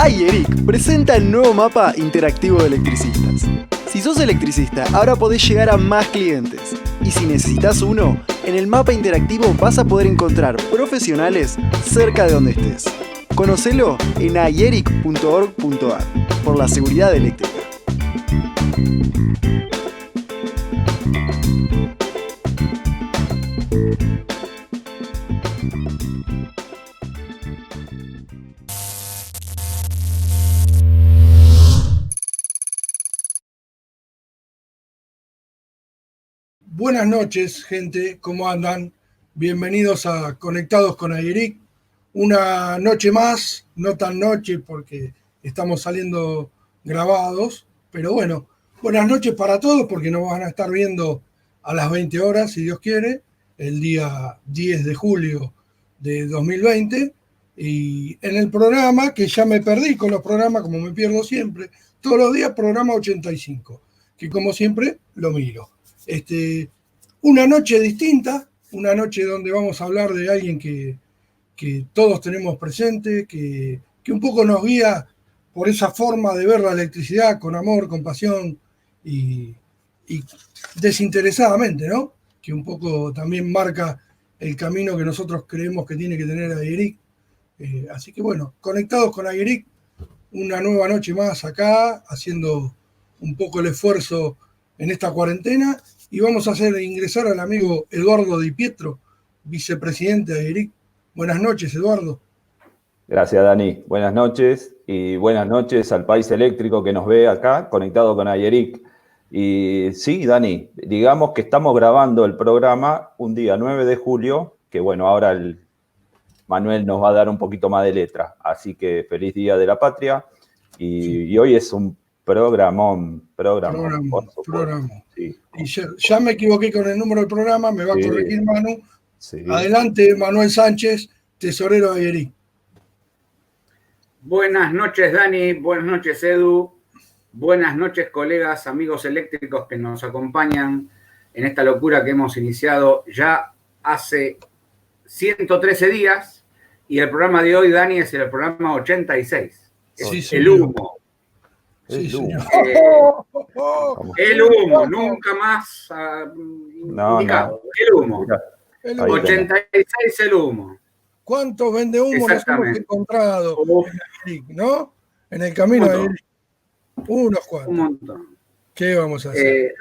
iEric presenta el nuevo mapa interactivo de electricistas. Si sos electricista, ahora podés llegar a más clientes. Y si necesitas uno, en el mapa interactivo vas a poder encontrar profesionales cerca de donde estés. Conocelo en ieric.org.ar por la seguridad eléctrica. Buenas noches, gente, ¿cómo andan? Bienvenidos a Conectados con iEric. Una noche más, no tan noche porque estamos saliendo grabados, pero bueno, buenas noches para todos porque nos van a estar viendo a las 20 horas, si Dios quiere, el día 10 de julio de 2020. Y en el programa, que ya me perdí con los programas, como me pierdo siempre, todos los días programa 85, que como siempre lo miro. Una noche distinta, una noche donde vamos a hablar de alguien que todos tenemos presente, que un poco nos guía por esa forma de ver la electricidad con amor, con pasión y desinteresadamente, ¿no? Que un poco también marca el camino que nosotros creemos que tiene que tener iEric. Así que bueno, Conectados con iEric, una nueva noche más acá, haciendo un poco el esfuerzo en esta cuarentena. Y vamos a hacer ingresar al amigo Eduardo Di Pietro, vicepresidente de iEric. Buenas noches, Eduardo. Gracias, Dani. Buenas noches y buenas noches al país eléctrico que nos ve acá, conectado con iEric. Y sí, Dani, digamos que estamos grabando el programa un día 9 de julio, que bueno, ahora el Manuel nos va a dar un poquito más de letra. Así que feliz Día de la Patria. Y hoy es un programón. Sí. Y ya me equivoqué con el número del programa, me va a corregir Manu. Sí. Adelante, Manuel Sánchez, tesorero de iEric. Buenas noches, Dani. Buenas noches, Edu. Buenas noches, colegas, amigos eléctricos que nos acompañan en esta locura que hemos iniciado ya hace 113 días. Y el programa de hoy, Dani, es el programa 86. Sí, es el humo. Sí, señor. El humo, nunca más indicado. El humo. El Ahí 86 el humo. ¿Cuántos vende humo nos hemos encontrado en iEric, no? En el camino de iEric. Unos cuantos. Un montón. ¿Qué vamos a hacer?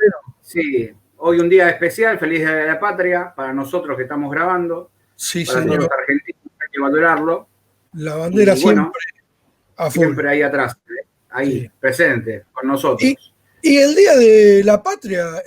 Sí, hoy un día especial, feliz Día de la Patria, para nosotros que estamos grabando. Sí, para señor. los argentinos hay que valorarlo. La bandera Y bueno, siempre a full. Siempre ahí atrás, ahí, sí, presente, con nosotros. Y el Día de la Patria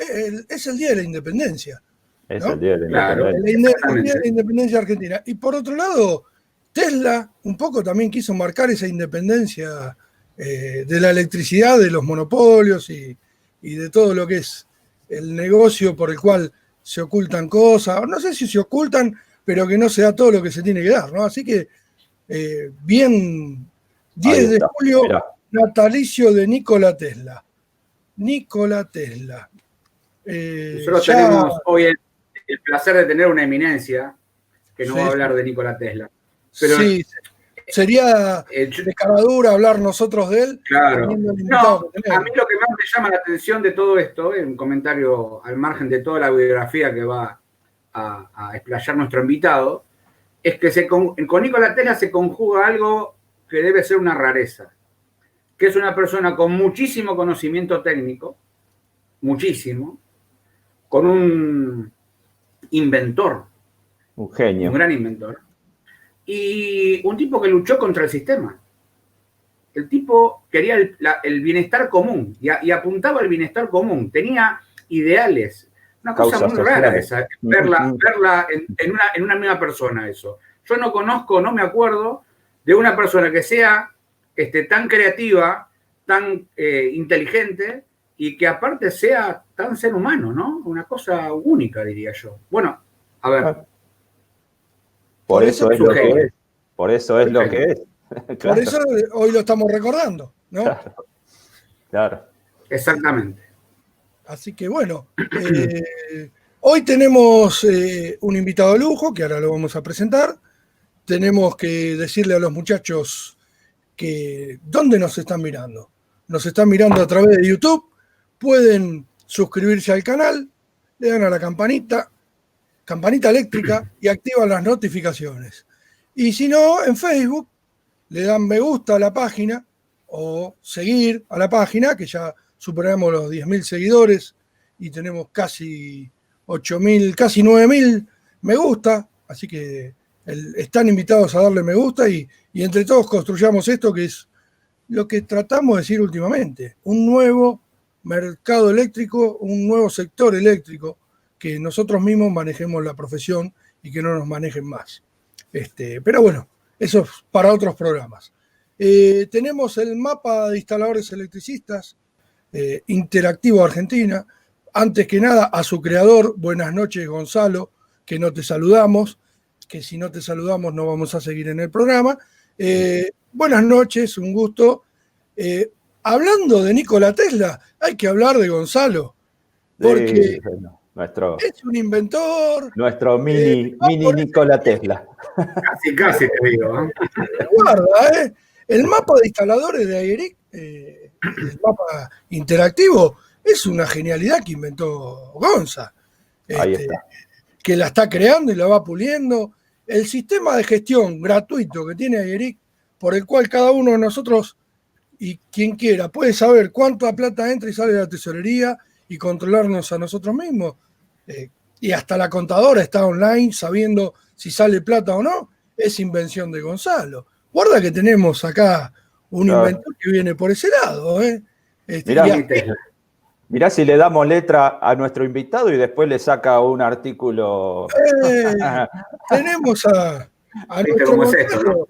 es el Día de la Independencia. Es ¿no? el Día de la Claro, Independencia. El Día de la Independencia Argentina. Y por otro lado, Tesla un poco también quiso marcar esa independencia de la electricidad, de los monopolios y de todo lo que es el negocio por el cual se ocultan cosas. No sé si se ocultan, pero que no se da todo lo que se tiene que dar, ¿no? Así que, bien, 10 de julio, mirá. Natalicio de Nikola Tesla. Nikola Tesla. Nosotros tenemos hoy el placer de tener una eminencia que nos va a hablar de Nikola Tesla. Pero sí, sería de caradura hablar nosotros de él. Claro. No, a mí lo que más me llama la atención de todo esto, un comentario al margen de toda la biografía que va a explayar nuestro invitado, es que con Nikola Tesla se conjuga algo que debe ser una rareza, que es una persona con muchísimo conocimiento técnico, muchísimo, con un inventor, un genio, un gran inventor, y un tipo que luchó contra el sistema. El tipo quería el bienestar común y apuntaba al bienestar común, tenía ideales. Una cosa muy rara esa, verla en una misma persona eso. Yo no conozco, no me acuerdo de una persona que sea tan creativa, tan inteligente y que aparte sea tan ser humano, ¿no? Una cosa única, diría yo. Bueno, a ver. Por eso es lo que es. Por eso es lo que es. Claro. Por eso hoy lo estamos recordando, ¿no? Claro. Exactamente. Así que bueno, hoy tenemos un invitado de lujo, que ahora lo vamos a presentar. Tenemos que decirle a los muchachos que ¿dónde nos están mirando? Nos están mirando a través de YouTube, pueden suscribirse al canal, le dan a la campanita eléctrica y activan las notificaciones. Y si no, en Facebook le dan me gusta a la página o seguir a la página, que ya superamos los 10.000 seguidores y tenemos casi 8.000, casi 9.000 me gusta, así que están invitados a darle me gusta y entre todos construyamos esto que es lo que tratamos de decir últimamente, un nuevo mercado eléctrico, un nuevo sector eléctrico, que nosotros mismos manejemos la profesión y que no nos manejen más. Pero bueno, eso es para otros programas. Tenemos el mapa de instaladores electricistas, Interactivo Argentina. Antes que nada, a su creador, buenas noches, Gonzalo, que no te saludamos, que si no te saludamos no vamos a seguir en el programa. Buenas noches, un gusto. Hablando de Nikola Tesla, hay que hablar de Gonzalo, porque es un inventor. Nuestro mini Nikola Tesla. Casi te digo. Guarda, el mapa de instaladores de Ayeric, el mapa interactivo, es una genialidad que inventó Gonza. Ahí está. Que la está creando y la va puliendo. El sistema de gestión gratuito que tiene Ayeric, por el cual cada uno de nosotros y quien quiera puede saber cuánta plata entra y sale de la tesorería y controlarnos a nosotros mismos. Y hasta la contadora está online sabiendo si sale plata o no. Es invención de Gonzalo. Guarda que tenemos acá un inventor que viene por ese lado. Mirá si le damos letra a nuestro invitado y después le saca un artículo. Tenemos a nuestro Gonzalo.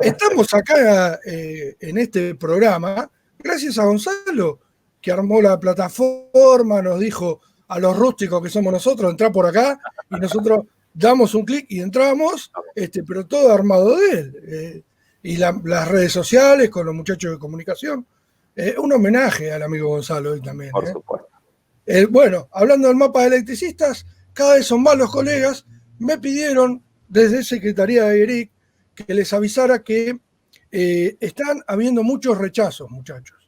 Estamos acá en este programa gracias a Gonzalo, que armó la plataforma, nos dijo a los rústicos que somos nosotros, entrá por acá, y nosotros damos un clic y entramos, pero todo armado de él. Y las redes sociales con los muchachos de comunicación. Un homenaje al amigo Gonzalo hoy también. Por supuesto. Bueno, hablando del mapa de electricistas, cada vez son más los colegas. Me pidieron desde Secretaría de Ayeric que les avisara que están habiendo muchos rechazos, muchachos.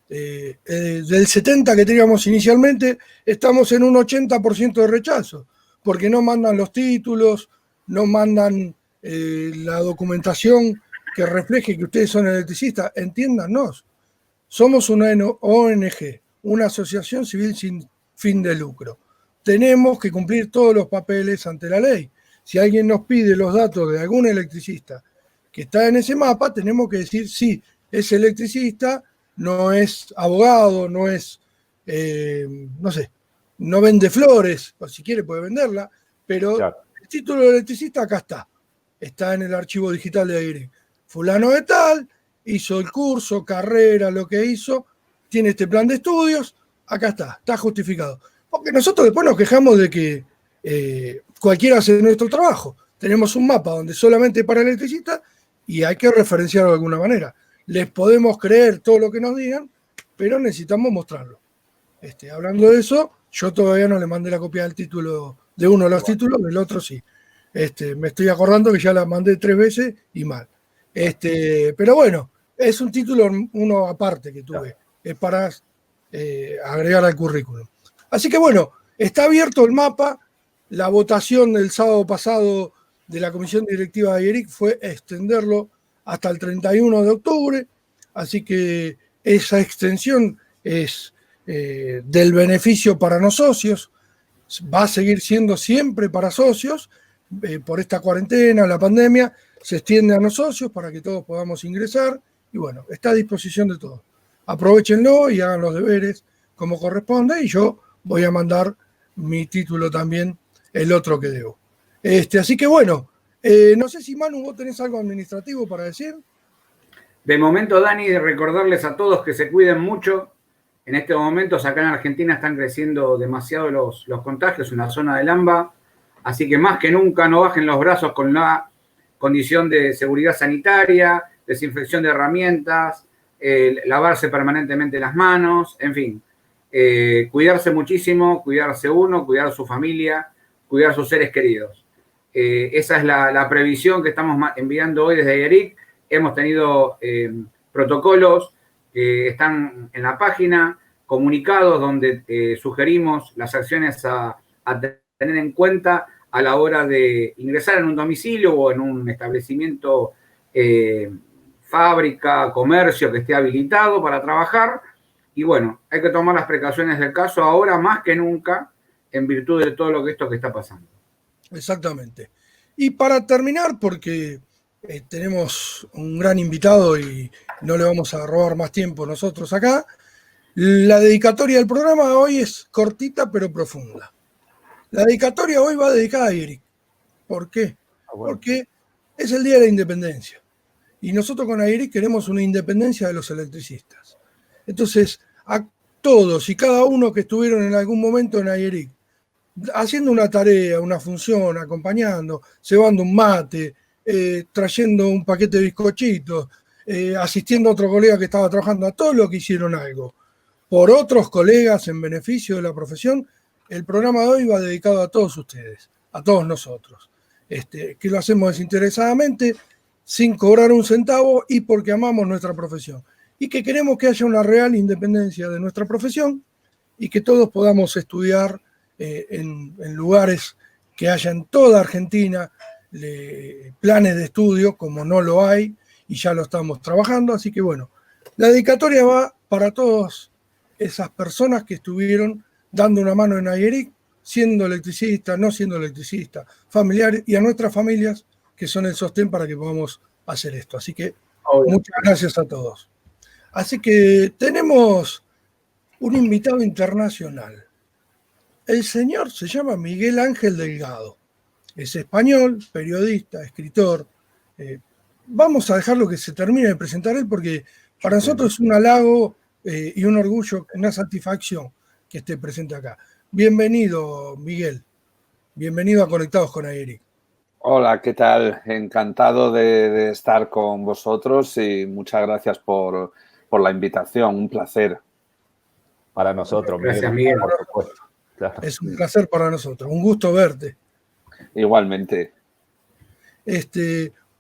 Del 70 que teníamos inicialmente, estamos en un 80% de rechazo, porque no mandan los títulos, no mandan la documentación que refleje que ustedes son electricistas. Entiéndanos, somos una ONG, una asociación civil sin fin de lucro. Tenemos que cumplir todos los papeles ante la ley. Si alguien nos pide los datos de algún electricista que está en ese mapa, tenemos que decir sí, es electricista, no es abogado, no es, no sé, no vende flores, o si quiere puede venderla, pero claro, el título de electricista acá está en el archivo digital de Ayeric. Fulano de tal, hizo el curso, carrera, lo que hizo, tiene este plan de estudios, acá está justificado. Porque nosotros después nos quejamos de que cualquiera hace nuestro trabajo. Tenemos un mapa donde solamente para electricistas y hay que referenciarlo de alguna manera. Les podemos creer todo lo que nos digan, pero necesitamos mostrarlo. Hablando de eso, yo todavía no le mandé la copia del título, de uno de los títulos, del otro sí. Me estoy acordando que ya la mandé 3 veces y mal. Pero bueno, es un título uno aparte que tuve, es para agregar al currículum. Así que bueno, está abierto el mapa. La votación del sábado pasado de la Comisión Directiva de Ayeric fue extenderlo hasta el 31 de octubre, así que esa extensión es del beneficio para no socios, va a seguir siendo siempre para socios, por esta cuarentena, la pandemia, se extiende a no socios para que todos podamos ingresar, y bueno, está a disposición de todos. Aprovechenlo y hagan los deberes como corresponde, y yo voy a mandar mi título también, el otro que debo. Así que bueno, no sé si Manu, vos tenés algo administrativo para decir. De momento, Dani, de recordarles a todos que se cuiden mucho. En estos momentos acá en Argentina están creciendo demasiado los contagios en la zona del AMBA, así que más que nunca no bajen los brazos con la condición de seguridad sanitaria, desinfección de herramientas, lavarse permanentemente las manos, en fin, cuidarse muchísimo, cuidarse uno, cuidar a su familia, cuidar a sus seres queridos. Esa es la previsión que estamos enviando hoy desde Ayeric hemos tenido protocolos que están en la página, comunicados donde sugerimos las acciones a tener en cuenta a la hora de ingresar en un domicilio o en un establecimiento, fábrica, comercio que esté habilitado para trabajar. Y bueno, hay que tomar las precauciones del caso ahora más que nunca en virtud de todo esto que está pasando. Exactamente. Y para terminar, porque tenemos un gran invitado y no le vamos a robar más tiempo nosotros acá, la dedicatoria del programa hoy es cortita pero profunda. La dedicatoria hoy va dedicada a Eric. ¿Por qué? Bueno. Porque es el Día de la Independencia. Y nosotros con Eric queremos una independencia de los electricistas. Entonces, a todos y cada uno que estuvieron en algún momento en Eric, haciendo una tarea, una función, acompañando, cebando un mate, trayendo un paquete de bizcochitos, asistiendo a otro colega que estaba trabajando, a todos los que hicieron algo por otros colegas en beneficio de la profesión, el programa de hoy va dedicado a todos ustedes, a todos nosotros, que lo hacemos desinteresadamente, sin cobrar un centavo y porque amamos nuestra profesión. Y que queremos que haya una real independencia de nuestra profesión y que todos podamos estudiar en lugares que haya en toda Argentina planes de estudio, como no lo hay, y ya lo estamos trabajando. Así que bueno, la dedicatoria va para todas esas personas que estuvieron dando una mano en Ayeric, siendo electricista, no siendo electricista, familiares, y a nuestras familias que son el sostén para que podamos hacer esto. Así que muchas gracias a todos. Así que tenemos un invitado internacional. El señor se llama Miguel Ángel Delgado. Es español, periodista, escritor. Vamos a dejarlo que se termine de presentar él porque para nosotros es un halago y un orgullo, una satisfacción que esté presente acá. Bienvenido, Miguel. Bienvenido a Conectados con Ayeric. Hola, ¿qué tal? Encantado de estar con vosotros y muchas gracias por la invitación. Un placer. Para nosotros, Gracias, Miguel. por supuesto. Claro. Es un placer para nosotros. Un gusto verte. Igualmente.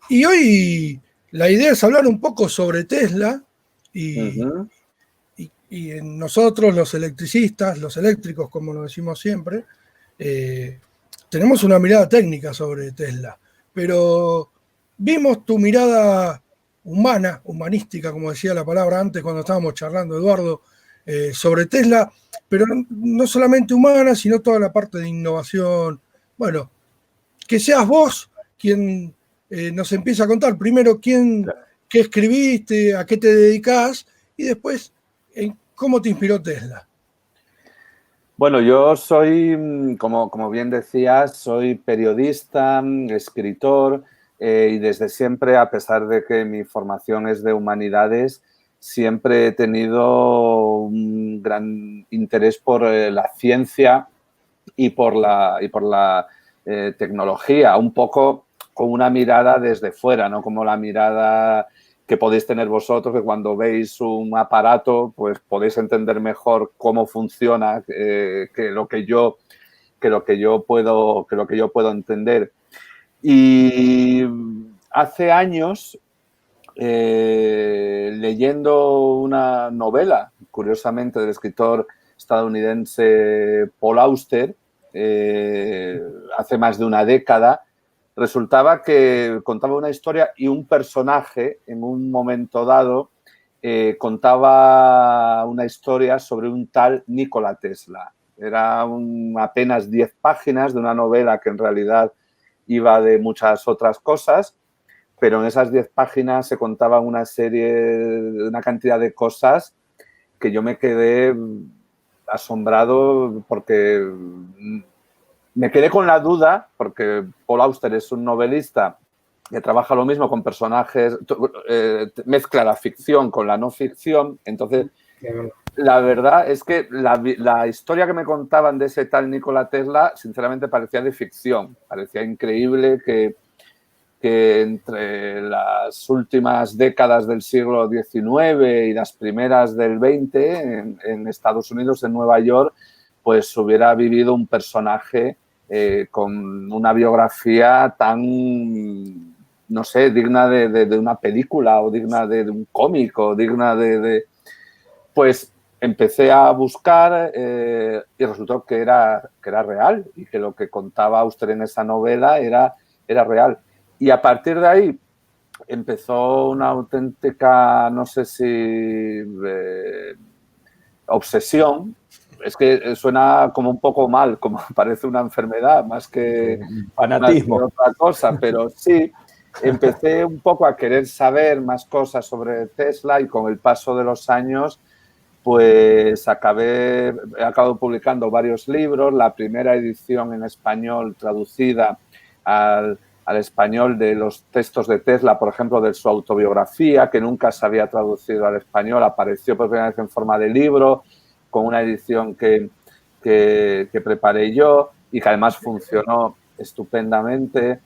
Y hoy la idea es hablar un poco sobre Tesla y en nosotros, los electricistas, los eléctricos, como lo decimos siempre, tenemos una mirada técnica sobre Tesla, pero vimos tu mirada humana, humanística, como decía la palabra antes cuando estábamos charlando, Eduardo, sobre Tesla, pero no solamente humana, sino toda la parte de innovación. Bueno, que seas vos quien nos empiece a contar primero qué escribiste, a qué te dedicás y después cómo te inspiró Tesla. Bueno, yo soy, como bien decías, soy periodista, escritor y desde siempre, a pesar de que mi formación es de humanidades, siempre he tenido un gran interés por la ciencia y por la tecnología, un poco con una mirada desde fuera, no como la mirada que podéis tener vosotros, que cuando veis un aparato, pues podéis entender mejor cómo funciona que lo que yo puedo entender. Y hace años, leyendo una novela, curiosamente, del escritor estadounidense Paul Auster, hace más de una década, resultaba que contaba una historia y un personaje, en un momento dado, contaba una historia sobre un tal Nikola Tesla. Era apenas 10 páginas de una novela que en realidad iba de muchas otras cosas, pero en esas 10 páginas se contaba una cantidad de cosas que yo me quedé asombrado porque me quedé con la duda, porque Paul Auster es un novelista que trabaja lo mismo con personajes, mezcla la ficción con la no ficción. Entonces, la verdad es que la historia que me contaban de ese tal Nikola Tesla, sinceramente parecía de ficción. Parecía increíble que entre las últimas décadas del siglo XIX y las primeras del XX, en Estados Unidos, en Nueva York, pues hubiera vivido un personaje con una biografía tan no sé, digna de una película o digna de un cómic o digna Pues empecé a buscar y resultó que era real y que lo que contaba usted en esa novela era real. Y a partir de ahí empezó una auténtica, no sé si obsesión. Es que suena como un poco mal, como parece una enfermedad más que fanatismo. otra cosa, pero sí, empecé un poco a querer saber más cosas sobre Tesla y con el paso de los años pues he acabado publicando varios libros. La primera edición en español traducida al español de los textos de Tesla, por ejemplo, de su autobiografía, que nunca se había traducido al español, apareció por primera vez en forma de libro, con una edición que preparé yo y que además funcionó estupendamente.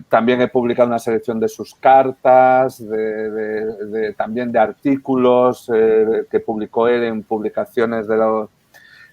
También he publicado una selección de sus cartas, también de artículos que publicó él en publicaciones de los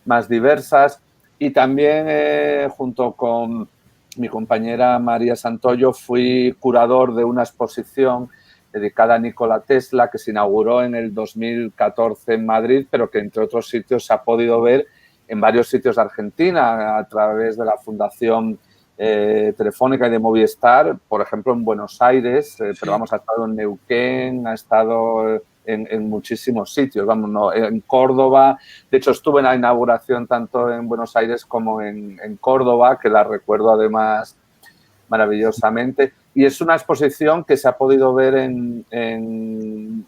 más diversas. Y también, junto con mi compañera María Santoyo, fui curador de una exposición dedicada a Nikola Tesla, que se inauguró en el 2014 en Madrid, pero que entre otros sitios se ha podido ver en varios sitios de Argentina a través de la Fundación Telefónica y de Movistar, por ejemplo, en Buenos Aires, pero vamos, ha estado en Neuquén, ha estado en muchísimos sitios, vamos, no, en Córdoba. De hecho, estuve en la inauguración tanto en Buenos Aires como en Córdoba, que la recuerdo además maravillosamente. Y es una exposición que se ha podido ver en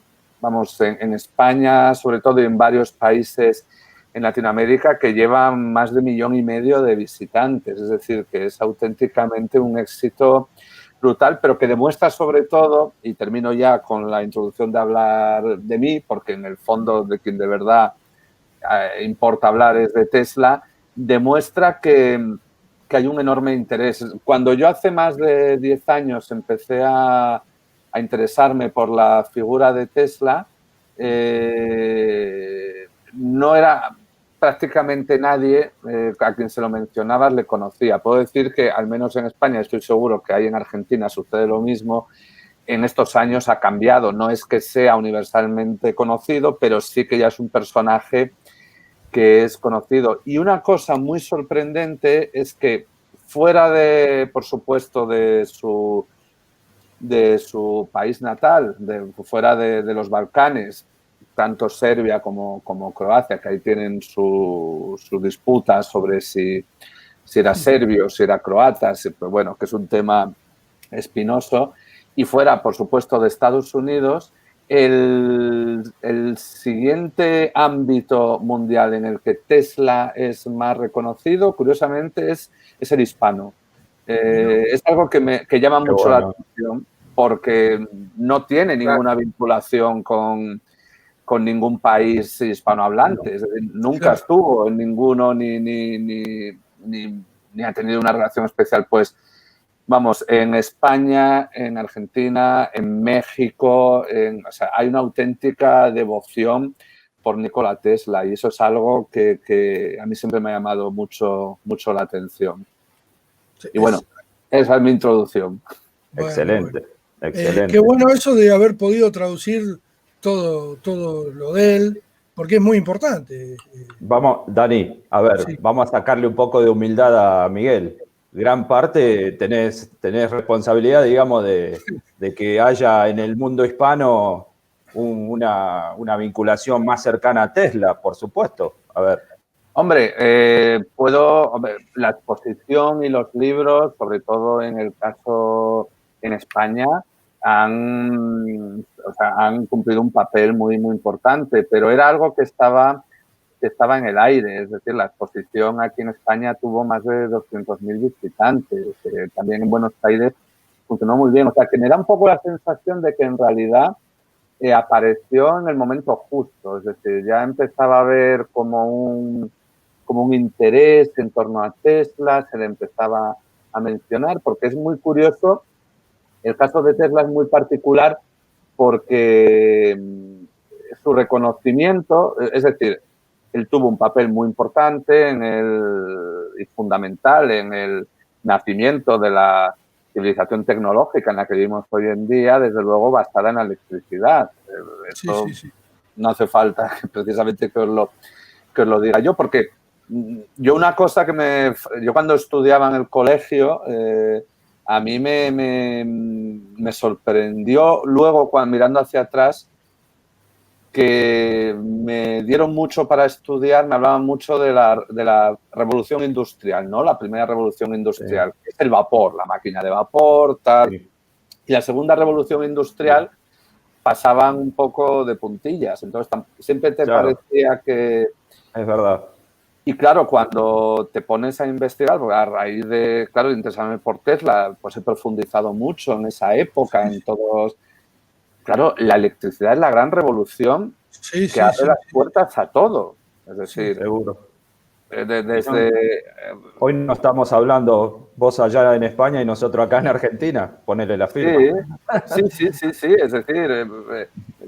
España, sobre todo, y en varios países en Latinoamérica, que llevan más de 1,5 millones de visitantes. Es decir, que es auténticamente un éxito brutal, pero que demuestra sobre todo, y termino ya con la introducción de hablar de mí, porque en el fondo de quien de verdad importa hablar es de Tesla, demuestra que hay un enorme interés. Cuando yo hace más de 10 años empecé a interesarme por la figura de Tesla, no era prácticamente nadie a quien se lo mencionaba le conocía. Puedo decir que, al menos en España, estoy seguro que ahí en Argentina sucede lo mismo. En estos años ha cambiado. No es que sea universalmente conocido, pero sí que ya es un personaje que es conocido. Y una cosa muy sorprendente es que fuera de, por supuesto, de su país natal, fuera de los Balcanes, tanto Serbia como Croacia, que ahí tienen su disputa sobre si era serbio, si era croata, pues bueno, que es un tema espinoso, y fuera, por supuesto, de Estados Unidos, el siguiente ámbito mundial en el que Tesla es más reconocido, curiosamente, es el hispano. Es algo que llama mucho la atención porque no tiene ninguna vinculación con ningún país hispanohablante. Es decir, nunca estuvo en ninguno ni ha tenido una relación especial, pues, vamos, en España, en Argentina, en México, o sea, hay una auténtica devoción por Nikola Tesla y eso es algo que a mí siempre me ha llamado mucho la atención. Y bueno, esa es mi introducción. Bueno, excelente, excelente. Qué bueno eso de haber podido traducir todo lo de él, porque es muy importante. Vamos, Dani, a ver, Sí. vamos a sacarle un poco de humildad a Miguel. Gran parte tenés responsabilidad, digamos, de que haya en el mundo hispano una vinculación más cercana a Tesla, por supuesto. A ver. Hombre, la exposición y los libros, sobre todo en el caso en España, han cumplido un papel muy, muy importante, pero era algo que estaba en el aire. Es decir, la exposición aquí en España tuvo más de 200.000 visitantes. También en Buenos Aires funcionó muy bien. O sea, que me da un poco la sensación de que en realidad apareció en el momento justo. Es decir, ya empezaba a haber como un interés en torno a Tesla, se le empezaba a mencionar, porque es muy curioso. El caso de Tesla es muy particular porque su reconocimiento, es decir, él tuvo un papel muy importante y fundamental en el nacimiento de la civilización tecnológica en la que vivimos hoy en día, desde luego basada en la electricidad. Esto Sí. no hace falta precisamente que os lo diga yo, porque yo una cosa yo cuando estudiaba en el colegio, a mí me sorprendió luego, mirando hacia atrás, que me dieron mucho para estudiar, me hablaban mucho de la revolución industrial, ¿no? La primera revolución industrial, que es el vapor, la máquina de vapor, tal. Sí. Y la segunda revolución industrial pasaban un poco de puntillas. Entonces, siempre te parecía que... Es verdad. Y claro, cuando te pones a investigar, porque a raíz de, claro, de interesarme por Tesla, pues he profundizado mucho en esa época, en todos... Claro, la electricidad es la gran revolución que abre las puertas a todo. Es decir, seguro. Desde... Hoy no estamos hablando vos allá en España y nosotros acá en Argentina. Ponele la firma. Sí. Es decir,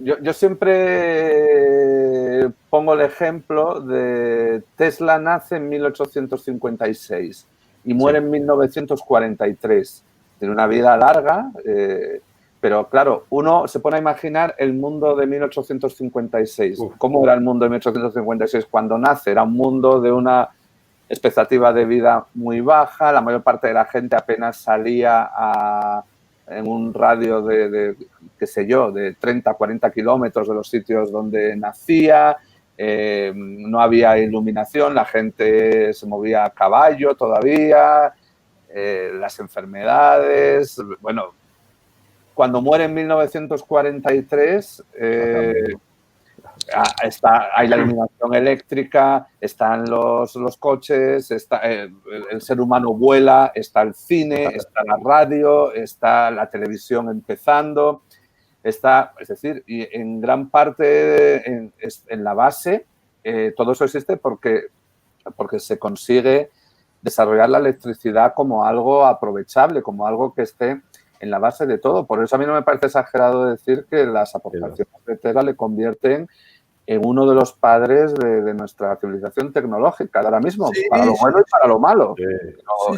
yo siempre pongo el ejemplo de Tesla nace en 1856 y muere en 1943. Tiene una vida larga, pero claro, uno se pone a imaginar el mundo de 1856. ¿Cómo era el mundo de 1856 cuando nace? Era un mundo de una expectativa de vida muy baja, la mayor parte de la gente apenas salía en un radio de, qué sé yo, de 30, 40 kilómetros de los sitios donde nacía, no había iluminación, la gente se movía a caballo todavía, las enfermedades, bueno... Cuando muere en 1943, hay la iluminación eléctrica, están los coches, el ser humano vuela, está el cine, está la radio, está la televisión empezando, es decir, y en gran parte en la base todo eso existe porque se consigue desarrollar la electricidad como algo aprovechable, como algo que esté en la base de todo. Por eso a mí no me parece exagerado decir que las aportaciones de Tesla le convierten en uno de los padres de nuestra civilización tecnológica ahora mismo, para lo bueno y para lo malo.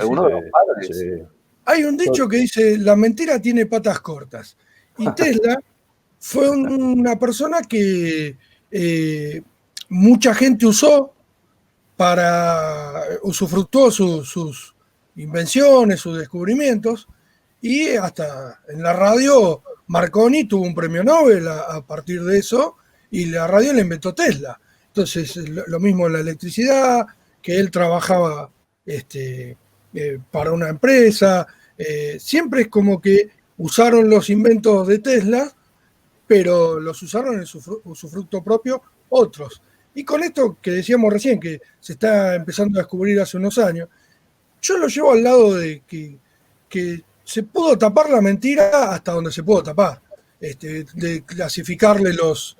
Uno de los padres. Sí. Hay un dicho que dice, la mentira tiene patas cortas. Y Tesla fue una persona que mucha gente usufructuó sus invenciones, sus descubrimientos, y hasta en la radio Marconi tuvo un premio Nobel a partir de eso, y la radio la inventó Tesla. Entonces, lo mismo en la electricidad, que él trabajaba para una empresa, siempre es como que usaron los inventos de Tesla, pero los usaron en su fruto propio otros. Y con esto que decíamos recién, que se está empezando a descubrir hace unos años, yo lo llevo al lado de que se pudo tapar la mentira hasta donde se pudo tapar, de clasificarle todos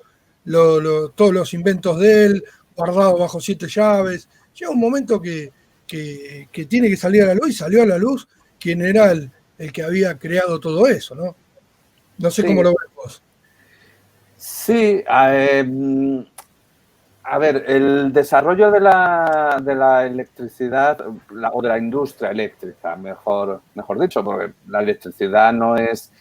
los inventos de él, guardados bajo 7 llaves. Llega un momento que tiene que salir a la luz, y salió a la luz quién era el que había creado todo eso, ¿no? No sé cómo lo ves vos. Sí, a ver, el desarrollo de la electricidad, o de la industria eléctrica, mejor dicho, porque la electricidad no es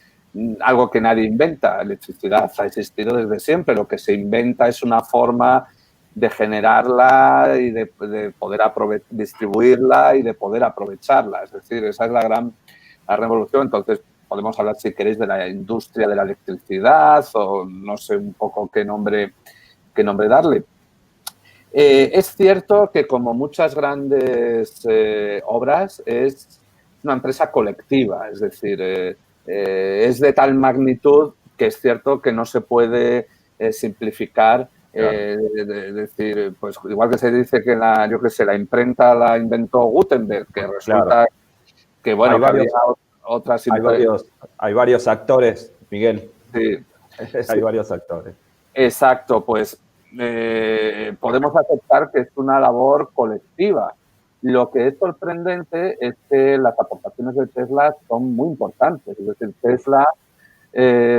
algo que nadie inventa. La electricidad ha existido desde siempre. Lo que se inventa es una forma de generarla y de poder distribuirla y de poder aprovecharla. Es decir, esa es la revolución. Entonces, podemos hablar, si queréis, de la industria de la electricidad o no sé un poco qué nombre darle. Es cierto que, como muchas grandes obras, es una empresa colectiva, es decir, es de tal magnitud que es cierto que no se puede simplificar. Decir, pues igual que se dice que la imprenta la inventó Gutenberg, que resulta que, bueno, hay varios actores, Miguel. Sí. Hay varios actores. Exacto, pues podemos aceptar que es una labor colectiva. Lo que es sorprendente es que las aportaciones de Tesla son muy importantes. Es decir, Tesla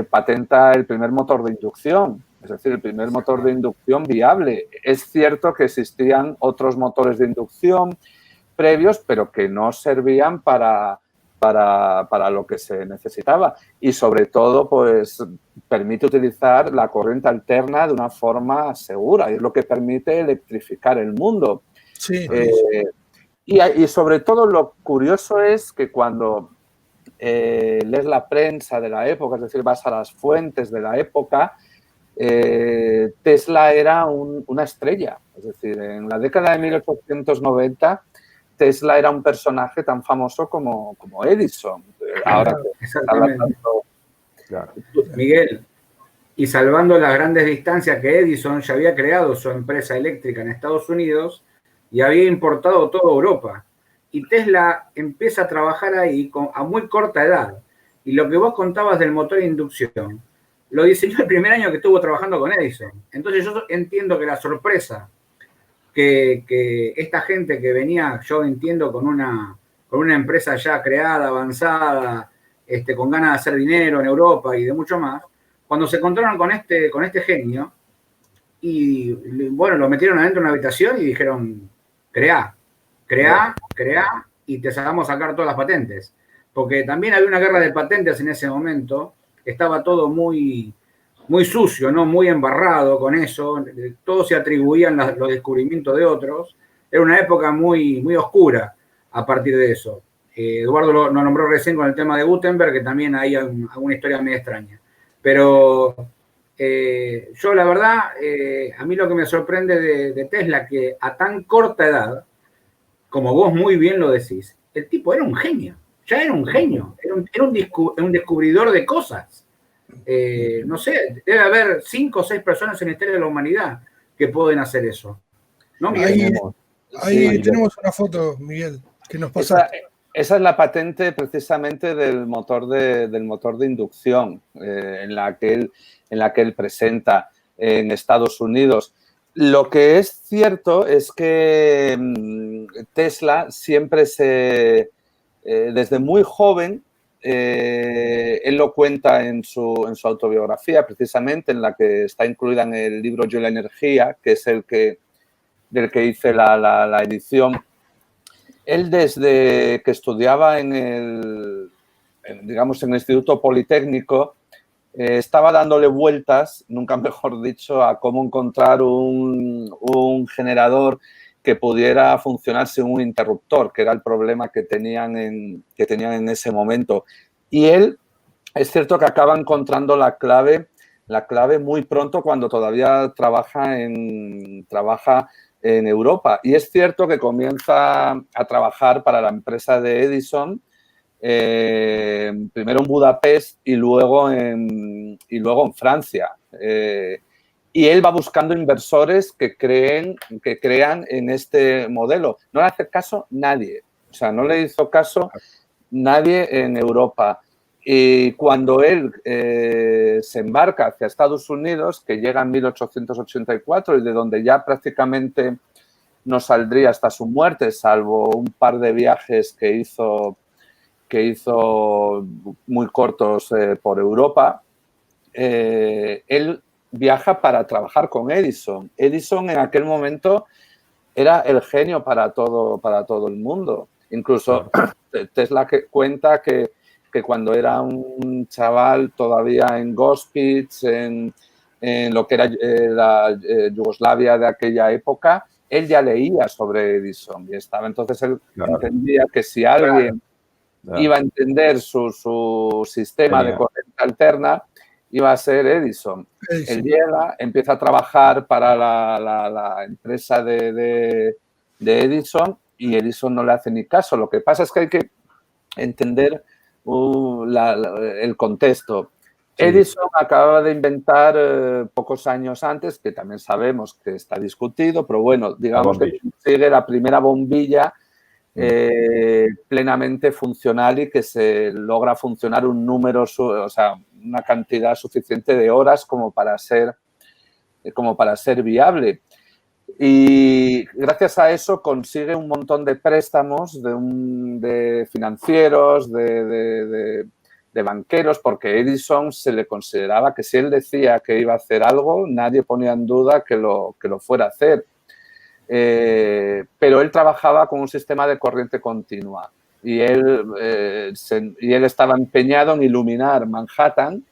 patenta el primer motor de inducción, es decir, el primer motor de inducción viable. Es cierto que existían otros motores de inducción previos, pero que no servían para para lo que se necesitaba. Y sobre todo, pues permite utilizar la corriente alterna de una forma segura. Y es lo que permite electrificar el mundo. Sí. Y sobre todo lo curioso es que cuando lees la prensa de la época, es decir, vas a las fuentes de la época, Tesla era una estrella. Es decir, en la década de 1890, Tesla era un personaje tan famoso como Edison. Ahora exactamente. Miguel, y salvando las grandes distancias, que Edison ya había creado su empresa eléctrica en Estados Unidos y había importado toda Europa. Y Tesla empieza a trabajar ahí a muy corta edad. Y lo que vos contabas del motor de inducción, lo diseñó el primer año que estuvo trabajando con Edison. Entonces yo entiendo que la sorpresa que esta gente que venía, yo entiendo, con una empresa ya creada, avanzada, con ganas de hacer dinero en Europa y de mucho más, cuando se encontraron con este genio, y bueno, lo metieron adentro de una habitación y dijeron, creá, y te vamos a sacar todas las patentes. Porque también había una guerra de patentes en ese momento, estaba todo muy sucio, ¿no? Muy embarrado con eso, todos se atribuían los descubrimientos de otros. Era una época muy oscura a partir de eso. Eduardo lo nombró recién con el tema de Gutenberg, que también hay alguna historia medio extraña. Pero yo la verdad, a mí lo que me sorprende de Tesla, que a tan corta edad, como vos muy bien lo decís, el tipo era un genio, ya era un genio, era un descubridor de cosas. No sé, debe haber 5 o 6 personas en la historia de la humanidad que pueden hacer eso. ¿No, Miguel? Ahí tenemos una foto, Miguel, que nos pasaste. Esa es la patente precisamente del motor de inducción en la que él presenta en Estados Unidos. Lo que es cierto es que Tesla siempre desde muy joven, él lo cuenta en su autobiografía, precisamente en la que está incluida en el libro Yo y la energía, que es del que hice la edición. Él, desde que estudiaba en el Instituto Politécnico, estaba dándole vueltas, nunca mejor dicho, a cómo encontrar un generador que pudiera funcionar sin un interruptor, que era el problema que tenían en ese momento. Y él, es cierto que acaba encontrando la clave muy pronto, cuando todavía trabaja en Europa. Y es cierto que comienza a trabajar para la empresa de Edison, primero en Budapest y luego en Francia. Y él va buscando inversores que crean en este modelo. No le hace caso nadie. O sea, no le hizo caso nadie en Europa. Y cuando él se embarca hacia Estados Unidos, que llega en 1884 y de donde ya prácticamente no saldría hasta su muerte, salvo un par de viajes que hizo muy cortos por Europa, él viaja para trabajar con Edison. Edison en aquel momento era el genio para todo el mundo. Incluso Tesla cuenta que cuando era un chaval todavía en Gospic, en lo que era la Yugoslavia de aquella época, él ya leía sobre Edison y estaba. Entonces él entendía que si alguien iba a entender su sistema de corriente alterna, iba a ser Edison. Él llega, empieza a trabajar para la empresa de Edison y Edison no le hace ni caso. Lo que pasa es que hay que entender el contexto. Sí. Edison acababa de inventar pocos años antes, que también sabemos que está discutido, pero bueno, digamos que consigue la primera bombilla plenamente funcional y que se logra funcionar un número, o sea, una cantidad suficiente de horas como para ser viable. Y gracias a eso consigue un montón de préstamos de financieros, de banqueros, porque Edison se le consideraba que si él decía que iba a hacer algo, nadie ponía en duda que lo fuera a hacer. Pero él trabajaba con un sistema de corriente continua. y él estaba empeñado en iluminar Manhattan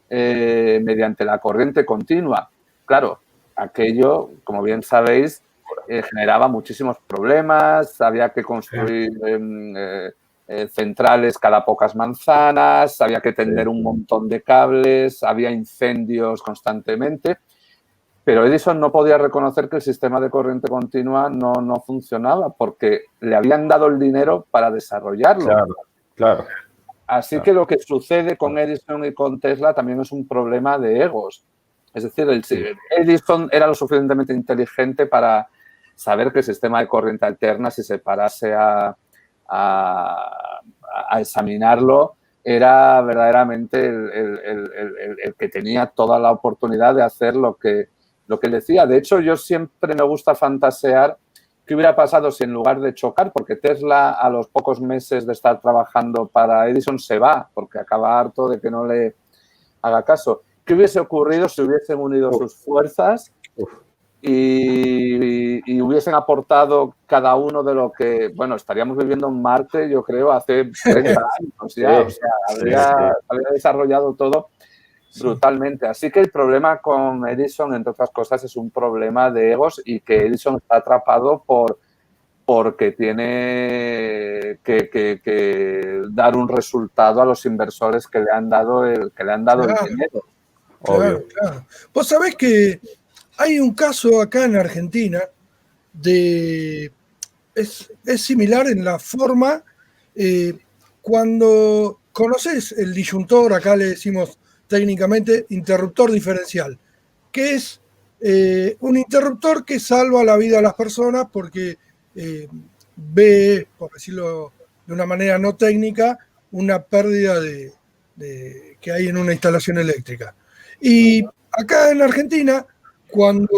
mediante la corriente continua. Claro, aquello, como bien sabéis, generaba muchísimos problemas, había que construir centrales cada pocas manzanas, había que tender un montón de cables, había incendios constantemente, pero Edison no podía reconocer que el sistema de corriente continua no funcionaba porque le habían dado el dinero para desarrollarlo. Claro. Así que lo que sucede con Edison y con Tesla también es un problema de egos. Es decir, Edison era lo suficientemente inteligente para saber que el sistema de corriente alterna, si se parase a examinarlo, era verdaderamente el que tenía toda la oportunidad de hacer lo que decía. De hecho, yo siempre me gusta fantasear qué hubiera pasado si en lugar de chocar, porque Tesla a los pocos meses de estar trabajando para Edison se va, porque acaba harto de que no le haga caso. ¿Qué hubiese ocurrido si hubiesen unido sus fuerzas y hubiesen aportado cada uno de lo que, bueno, estaríamos viviendo en Marte, yo creo, hace 30 años ya, o sea, habría desarrollado todo brutalmente. Así que el problema con Edison, entre otras cosas, es un problema de egos y que Edison está atrapado porque tiene que dar un resultado a los inversores que le han dado el dinero. Claro. Vos sabés que hay un caso acá en Argentina es similar en la forma, cuando conoces el disyuntor, acá le decimos técnicamente interruptor diferencial, que es un interruptor que salva la vida a las personas porque ve, por decirlo de una manera no técnica, una pérdida que hay en una instalación eléctrica. Y acá en Argentina, cuando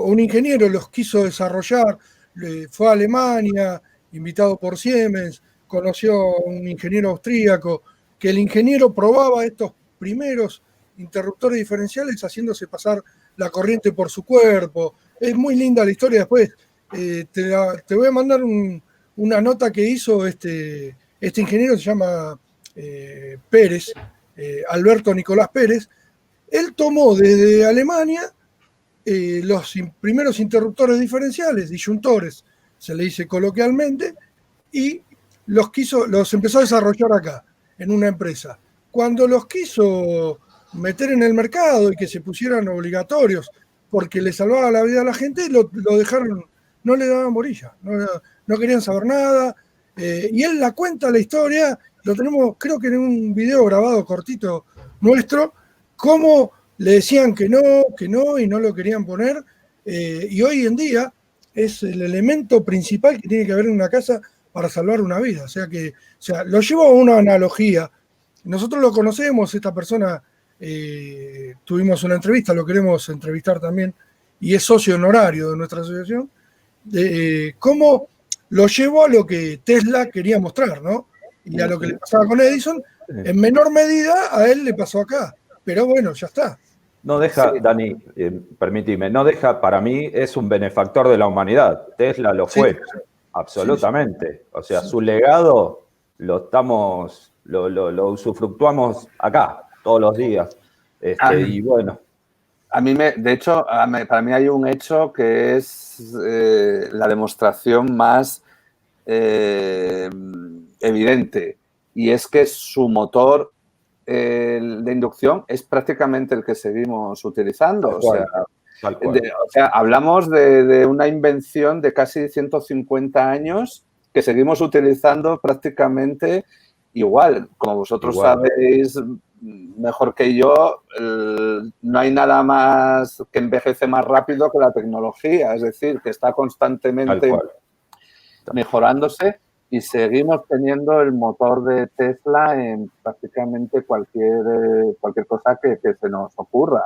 un ingeniero los quiso desarrollar, fue a Alemania, invitado por Siemens, conoció a un ingeniero austríaco, que el ingeniero probaba estos primeros interruptores diferenciales haciéndose pasar la corriente por su cuerpo. Es muy linda la historia. Después te voy a mandar una nota que hizo este ingeniero, se llama Pérez, Alberto Nicolás Pérez. Él tomó desde Alemania los primeros interruptores diferenciales, disyuntores, se le dice coloquialmente, y los empezó a desarrollar acá, en una empresa. Cuando los quiso meter en el mercado y que se pusieran obligatorios porque le salvaba la vida a la gente, lo dejaron, no le daban bolilla, no querían saber nada. Y él la cuenta la historia, lo tenemos creo que en un video grabado cortito nuestro, cómo le decían que no y no lo querían poner. Y hoy en día es el elemento principal que tiene que haber en una casa para salvar una vida. O sea, lo llevo a una analogía. Nosotros lo conocemos, esta persona, tuvimos una entrevista, lo queremos entrevistar también, y es socio honorario de nuestra asociación, cómo lo llevó a lo que Tesla quería mostrar, ¿no? Y a lo que le pasaba con Edison, en menor medida a él le pasó acá. Pero bueno, ya está. No deja, Dani, permíteme, no deja, para mí es un benefactor de la humanidad. Tesla lo fue, absolutamente. O sea, su legado lo usufructuamos acá, todos los días. Y bueno. De hecho, para mí hay un hecho que es la demostración más evidente, y es que su motor de inducción es prácticamente el que seguimos utilizando. O sea, hablamos de una invención de casi 150 años que seguimos utilizando prácticamente igual. Como vosotros sabéis mejor que yo, no hay nada más que envejece más rápido que la tecnología. Es decir, que está constantemente mejorándose. Y seguimos teniendo el motor de Tesla en prácticamente cualquier cosa que se nos ocurra.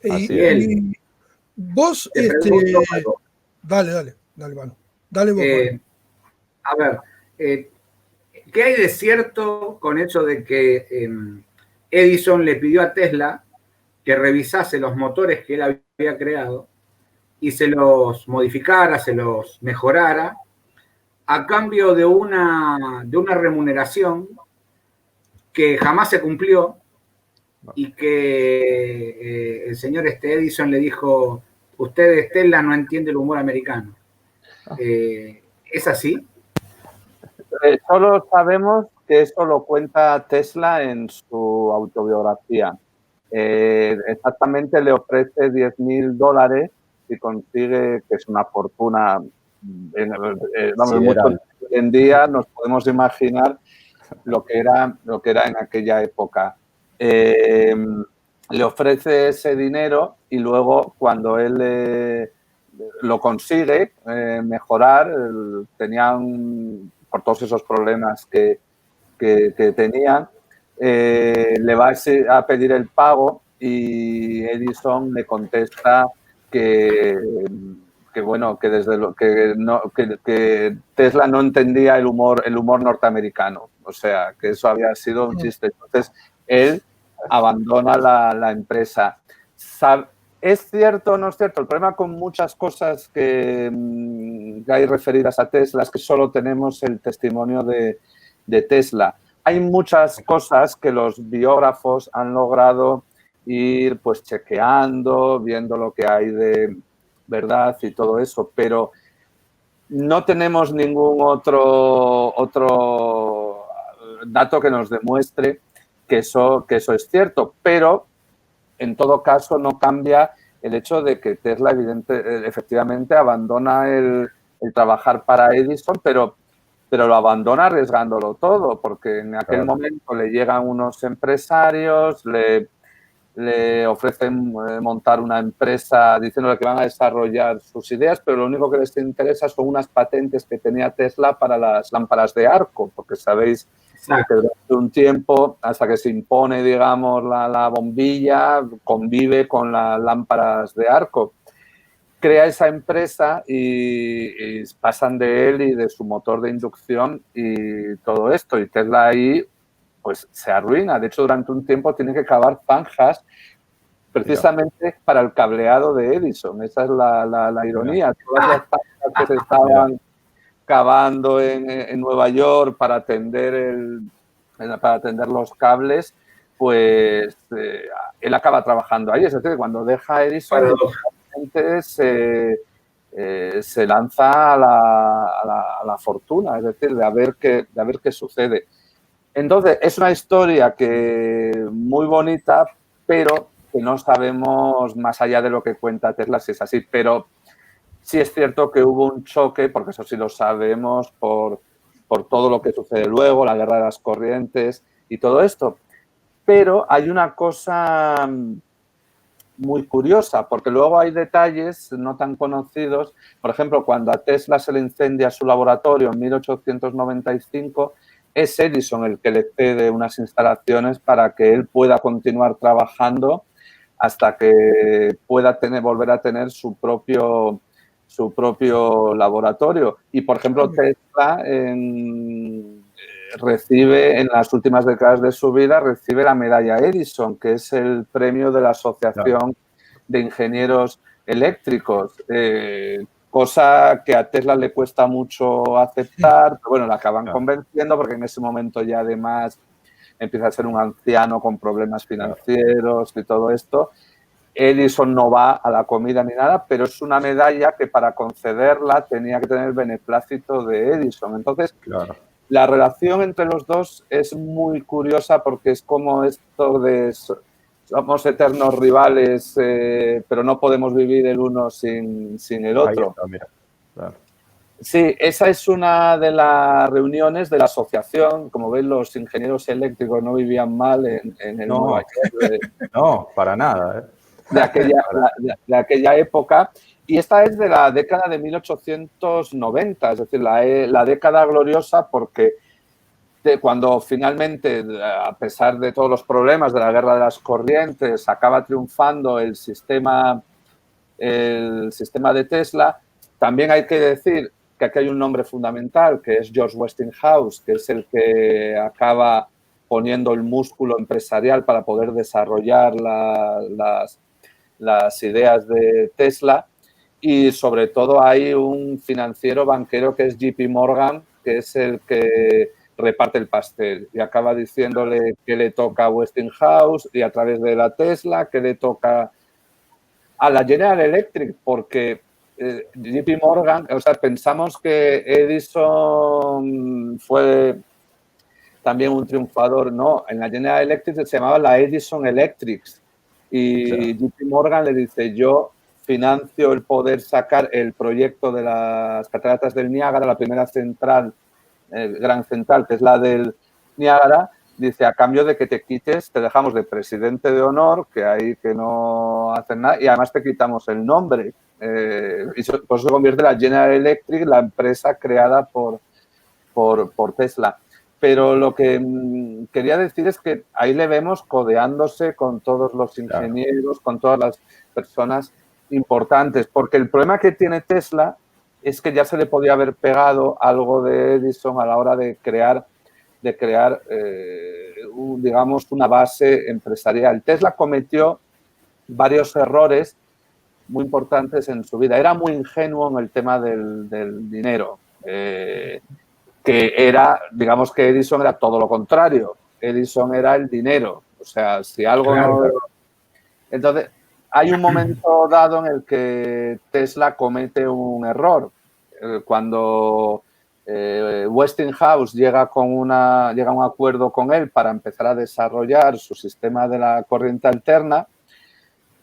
Y vos, dale, mano. Dale vos, mano. A ver, ¿qué hay de cierto con eso de que Edison le pidió a Tesla que revisase los motores que él había creado y se los modificara, se los mejorara, a cambio de una remuneración que jamás se cumplió y que el señor Edison le dijo, usted, Tesla, no entiende el humor americano. ¿Es así? Solo sabemos que eso lo cuenta Tesla en su autobiografía. Exactamente le ofrece $10.000 y consigue, que es una fortuna, hoy en día nos podemos imaginar lo que era en aquella época. Le ofrece ese dinero y luego cuando él lo consigue mejorar, tenían, por todos esos problemas que tenían, le va a pedir el pago y Edison le contesta que Tesla no entendía el humor norteamericano, o sea, que eso había sido un chiste. Entonces, él abandona la empresa. ¿Es cierto o no es cierto? El problema con muchas cosas que hay referidas a Tesla es que solo tenemos el testimonio de Tesla. Hay muchas cosas que los biógrafos han logrado ir pues chequeando, viendo lo que hay de verdad y todo eso, pero no tenemos ningún otro dato que nos demuestre que eso es cierto, pero en todo caso no cambia el hecho de que Tesla efectivamente abandona el trabajar para Edison, pero lo abandona arriesgándolo todo, porque en aquel momento le llegan unos empresarios, le ofrecen montar una empresa diciéndole que van a desarrollar sus ideas, pero lo único que les interesa son unas patentes que tenía Tesla para las lámparas de arco, porque sabéis que durante un tiempo, hasta que se impone, digamos, la bombilla, convive con las lámparas de arco. Crea esa empresa y pasan de él y de su motor de inducción y todo esto. Y Tesla ahí pues se arruina. De hecho, durante un tiempo tiene que cavar zanjas precisamente para el cableado de Edison. Esa es la ironía. Todas las zanjas que se estaban cavando en Nueva York para atender los cables, pues él acaba trabajando ahí. Es decir, cuando deja Edison, se lanza a la fortuna, es decir, de a ver qué sucede. Entonces, es una historia muy bonita, pero que no sabemos más allá de lo que cuenta Tesla si es así. Pero sí es cierto que hubo un choque, porque eso sí lo sabemos, por todo lo que sucede luego, la guerra de las corrientes y todo esto. Pero hay una cosa muy curiosa, porque luego hay detalles no tan conocidos. Por ejemplo, cuando a Tesla se le incendia su laboratorio en 1895, es Edison el que le cede unas instalaciones para que él pueda continuar trabajando hasta que pueda volver a tener su propio laboratorio. Y, por ejemplo, Tesla recibe, en las últimas décadas de su vida, recibe la medalla Edison, que es el premio de la Asociación de Ingenieros Eléctricos, cosa que a Tesla le cuesta mucho aceptar, pero bueno, la acaban convenciendo porque en ese momento ya además empieza a ser un anciano con problemas financieros y todo esto. Edison no va a la comida ni nada, pero es una medalla que para concederla tenía que tener el beneplácito de Edison. Entonces, la relación entre los dos es muy curiosa porque es como esto de somos eternos rivales, pero no podemos vivir el uno sin el otro. Ahí está, mira. Sí, esa es una de las reuniones de la asociación. Como veis, los ingenieros eléctricos no vivían mal en el Nueva York. No, para nada. De aquella época. Y esta es de la década de 1890, es decir, la década gloriosa, porque cuando finalmente, a pesar de todos los problemas de la guerra de las corrientes, acaba triunfando el sistema de Tesla, también hay que decir que aquí hay un nombre fundamental, que es George Westinghouse, que es el que acaba poniendo el músculo empresarial para poder desarrollar las ideas de Tesla. y sobre todo hay un financiero banquero que es JP Morgan, que es el que reparte el pastel y acaba diciéndole que le toca a Westinghouse y a través de la Tesla que le toca a la General Electric, porque JP Morgan, o sea, pensamos que Edison fue también un triunfador, no, en la General Electric se llamaba la Edison Electrics y JP Morgan le dice, yo financio el poder sacar el proyecto de las cataratas del Niágara, la primera central, gran central, que es la del Niágara, dice, a cambio de que te quites, te dejamos de presidente de honor, que ahí que no hacen nada, y además te quitamos el nombre. Y por eso se convierte la General Electric, la empresa creada por Tesla. Pero lo que quería decir es que ahí le vemos codeándose con todos los ingenieros, con todas las personas importantes, porque el problema que tiene Tesla es que ya se le podía haber pegado algo de Edison a la hora de crear digamos, una base empresarial. Tesla cometió varios errores muy importantes en su vida. Era muy ingenuo en el tema del dinero, que era, digamos que Edison era todo lo contrario. Edison era el dinero. O sea, si algo no... Entonces, hay un momento dado en el que Tesla comete un error. Cuando Westinghouse llega a un acuerdo con él para empezar a desarrollar su sistema de la corriente alterna,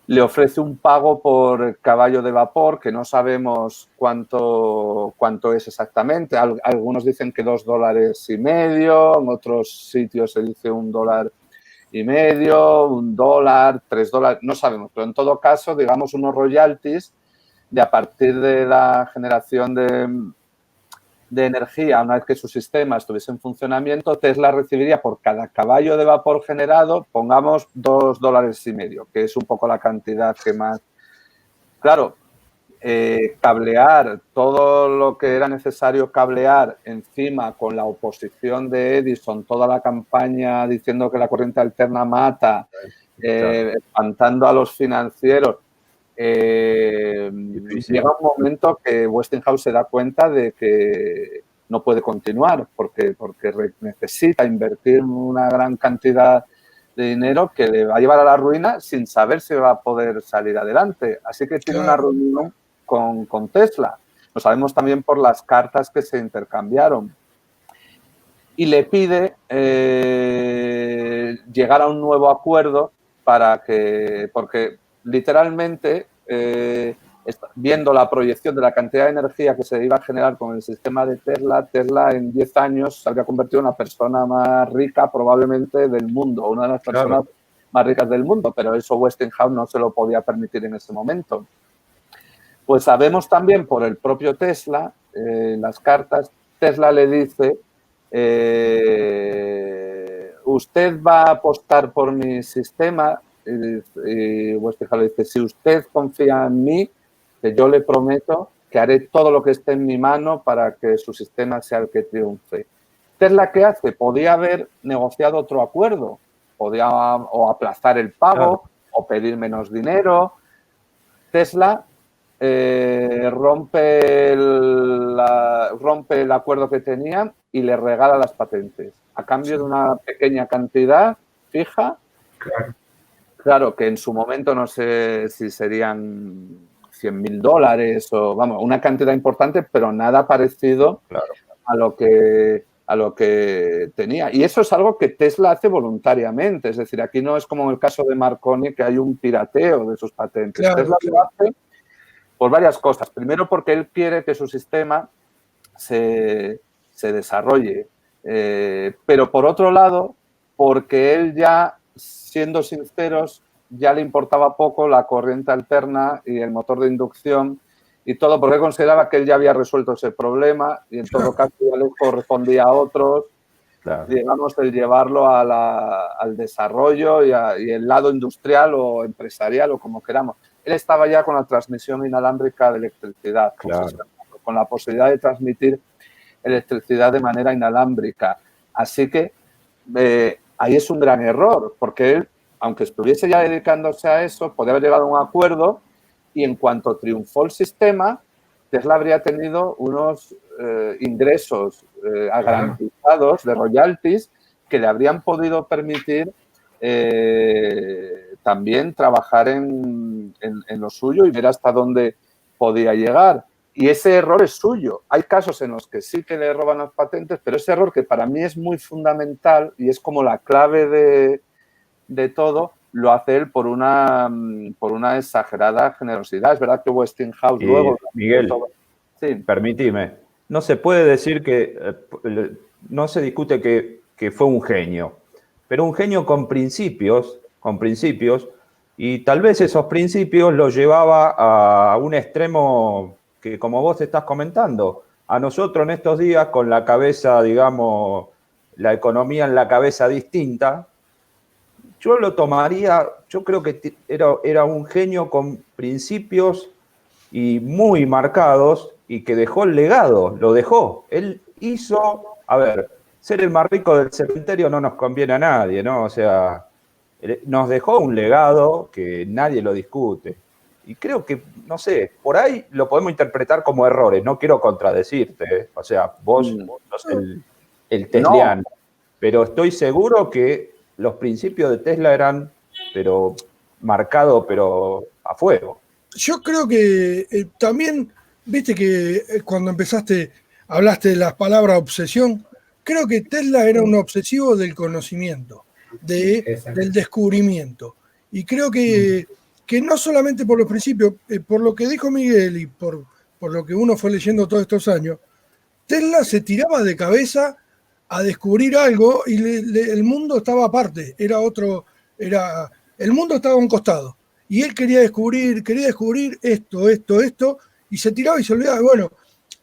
le ofrece un pago por caballo de vapor que no sabemos cuánto es exactamente. Algunos dicen que $2.50, en otros sitios se dice $1.50, $1, $3, no sabemos. Pero en todo caso, digamos, unos royalties de a partir de la generación de energía, una vez que su sistema estuviese en funcionamiento, Tesla recibiría por cada caballo de vapor generado, pongamos $2.50, que es un poco la cantidad que más... Claro, cablear todo lo que era necesario cablear encima con la oposición de Edison, toda la campaña diciendo que la corriente alterna mata, espantando a los financieros. Llega un momento que Westinghouse se da cuenta de que no puede continuar porque necesita invertir una gran cantidad de dinero que le va a llevar a la ruina sin saber si va a poder salir adelante. Así que tiene una reunión con Tesla. Lo sabemos también por las cartas que se intercambiaron. Y le pide llegar a un nuevo acuerdo porque literalmente, viendo la proyección de la cantidad de energía que se iba a generar con el sistema de Tesla en 10 años se habría convertido en la persona más rica probablemente del mundo, una de las personas más ricas del mundo, pero eso Westinghouse no se lo podía permitir en ese momento. Pues sabemos también por el propio Tesla, las cartas, Tesla le dice, usted va a apostar por mi sistema. Y Westinghouse le dice, si usted confía en mí, que yo le prometo que haré todo lo que esté en mi mano para que su sistema sea el que triunfe. Tesla, ¿qué hace? Podía haber negociado otro acuerdo, podía o aplazar el pago o pedir menos dinero. Tesla rompe el acuerdo que tenía y le regala las patentes a cambio de una pequeña cantidad fija. Claro, que en su momento no sé si serían $100.000 o, vamos, una cantidad importante, pero nada parecido a lo que tenía. Y eso es algo que Tesla hace voluntariamente. Es decir, aquí no es como en el caso de Marconi, que hay un pirateo de sus patentes. Tesla lo hace por varias cosas. Primero, porque él quiere que su sistema se desarrolle. Pero por otro lado, porque él ya, siendo sinceros, ya le importaba poco la corriente alterna y el motor de inducción y todo, porque consideraba que él ya había resuelto ese problema y en todo caso ya le correspondía a otros, digamos, el llevarlo al desarrollo y el lado industrial o empresarial o como queramos. Él estaba ya con la transmisión inalámbrica de electricidad, con la posibilidad de transmitir electricidad de manera inalámbrica. Así que ahí es un gran error, porque él, aunque estuviese ya dedicándose a eso, podía haber llegado a un acuerdo y en cuanto triunfó el sistema, Tesla habría tenido unos ingresos garantizados de royalties que le habrían podido permitir también trabajar en lo suyo y ver hasta dónde podía llegar. Y ese error es suyo. Hay casos en los que sí que le roban las patentes, pero ese error que para mí es muy fundamental y es como la clave de todo, lo hace él por una exagerada generosidad. Es verdad que Westinghouse luego... Miguel, sí. permíteme, no se puede decir que, no se discute que fue un genio, pero un genio con principios, y tal vez esos principios los llevaba a un extremo que, como vos estás comentando, a nosotros en estos días, con la cabeza, digamos, la economía en la cabeza distinta, yo lo tomaría, yo creo que era un genio con principios y muy marcados y que dejó el legado, lo dejó. Él hizo, a ver, ser el más rico del cementerio no nos conviene a nadie, ¿no? O sea, nos dejó un legado que nadie lo discute. Y creo que, no sé, por ahí lo podemos interpretar como errores, no quiero contradecirte, ¿eh? O sea, vos sos el tesliano, no. Pero estoy seguro que los principios de Tesla eran, pero marcados, pero a fuego. Yo creo que también, viste que cuando empezaste, hablaste de las palabras obsesión, creo que Tesla era un obsesivo del conocimiento, del descubrimiento. Y creo que no solamente por los principios, por lo que dijo Miguel y por lo que uno fue leyendo todos estos años, Tesla se tiraba de cabeza a descubrir algo y el mundo estaba aparte, el mundo estaba a un costado. Y él quería descubrir esto, y se tiraba y se olvidaba. Bueno,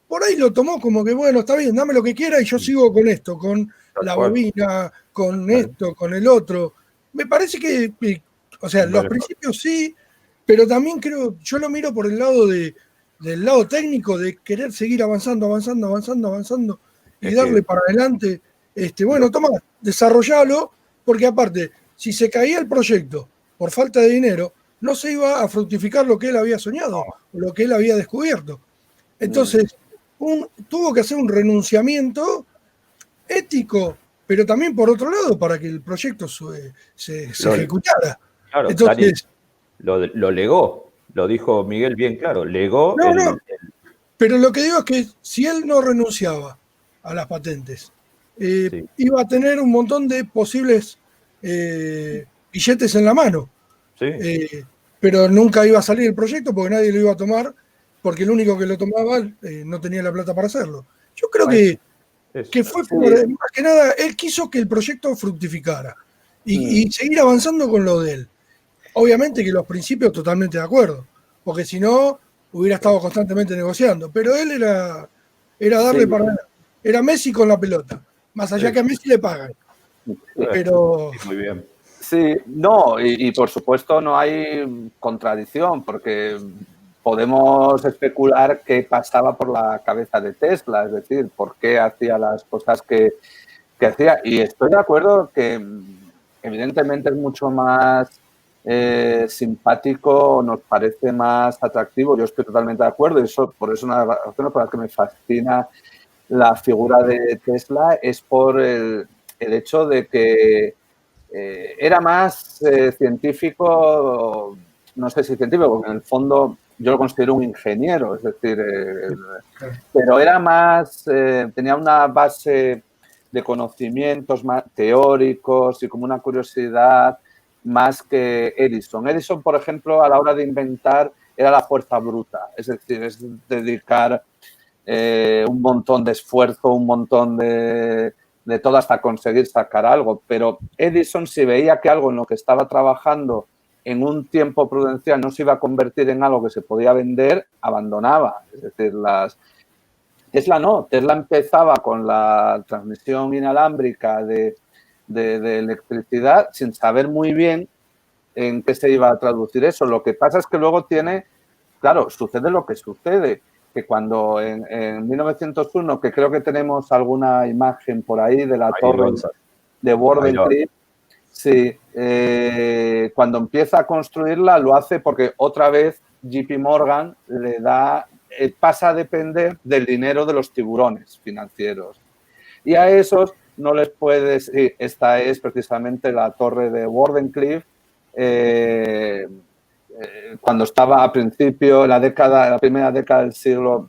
por ahí lo tomó como que, bueno, está bien, dame lo que quiera y yo sigo con esto, con la bobina, con esto, con el otro. Me parece que, o sea, los principios sí, pero también creo, yo lo miro por el lado del lado técnico, de querer seguir avanzando, y darle para adelante. Bueno, toma, desarrollalo, porque aparte, si se caía el proyecto por falta de dinero, no se iba a fructificar lo que él había soñado, lo que él había descubierto. Entonces, tuvo que hacer un renunciamiento ético, pero también por otro lado, para que el proyecto se ejecutara. Claro, entonces, Dani, lo legó, lo dijo Miguel bien claro, legó pero lo que digo es que si él no renunciaba a las patentes, iba a tener un montón de posibles billetes en la mano. Sí. Pero nunca iba a salir el proyecto porque nadie lo iba a tomar, porque el único que lo tomaba no tenía la plata para hacerlo. Yo creo que fue más que nada, él quiso que el proyecto fructificara y seguir avanzando con lo de él. Obviamente que los principios totalmente de acuerdo, porque si no hubiera estado constantemente negociando, pero él era darle para adelante. Era Messi con la pelota, más allá que a Messi le pagan. Pero... Muy bien. Sí, no, y por supuesto no hay contradicción, porque podemos especular qué pasaba por la cabeza de Tesla, es decir, por qué hacía las cosas que hacía. Y estoy de acuerdo que evidentemente es mucho más simpático, nos parece más atractivo. Yo estoy totalmente de acuerdo y por eso una de las razones por las que me fascina la figura de Tesla es por el hecho de que era más científico, no sé si científico, porque en el fondo yo lo considero un ingeniero, es decir, pero era más, tenía una base de conocimientos más teóricos y como una curiosidad más que Edison. Edison, por ejemplo, a la hora de inventar era la fuerza bruta, es decir, es dedicar un montón de esfuerzo, un montón de todo hasta conseguir sacar algo, pero Edison, si veía que algo en lo que estaba trabajando en un tiempo prudencial no se iba a convertir en algo que se podía vender, abandonaba. Es decir, Tesla no, Tesla empezaba con la transmisión inalámbrica de electricidad sin saber muy bien en qué se iba a traducir eso. Lo que pasa es que luego claro, sucede lo que sucede, que cuando en 1901, que creo que tenemos alguna imagen por ahí de la torre de Warden Tree, sí, cuando empieza a construirla lo hace porque otra vez JP Morgan le da, pasa a depender del dinero de los tiburones financieros. Y a esos no les puedes, esta es precisamente la torre de Wardenclyffe, cuando estaba a principio, la primera década del siglo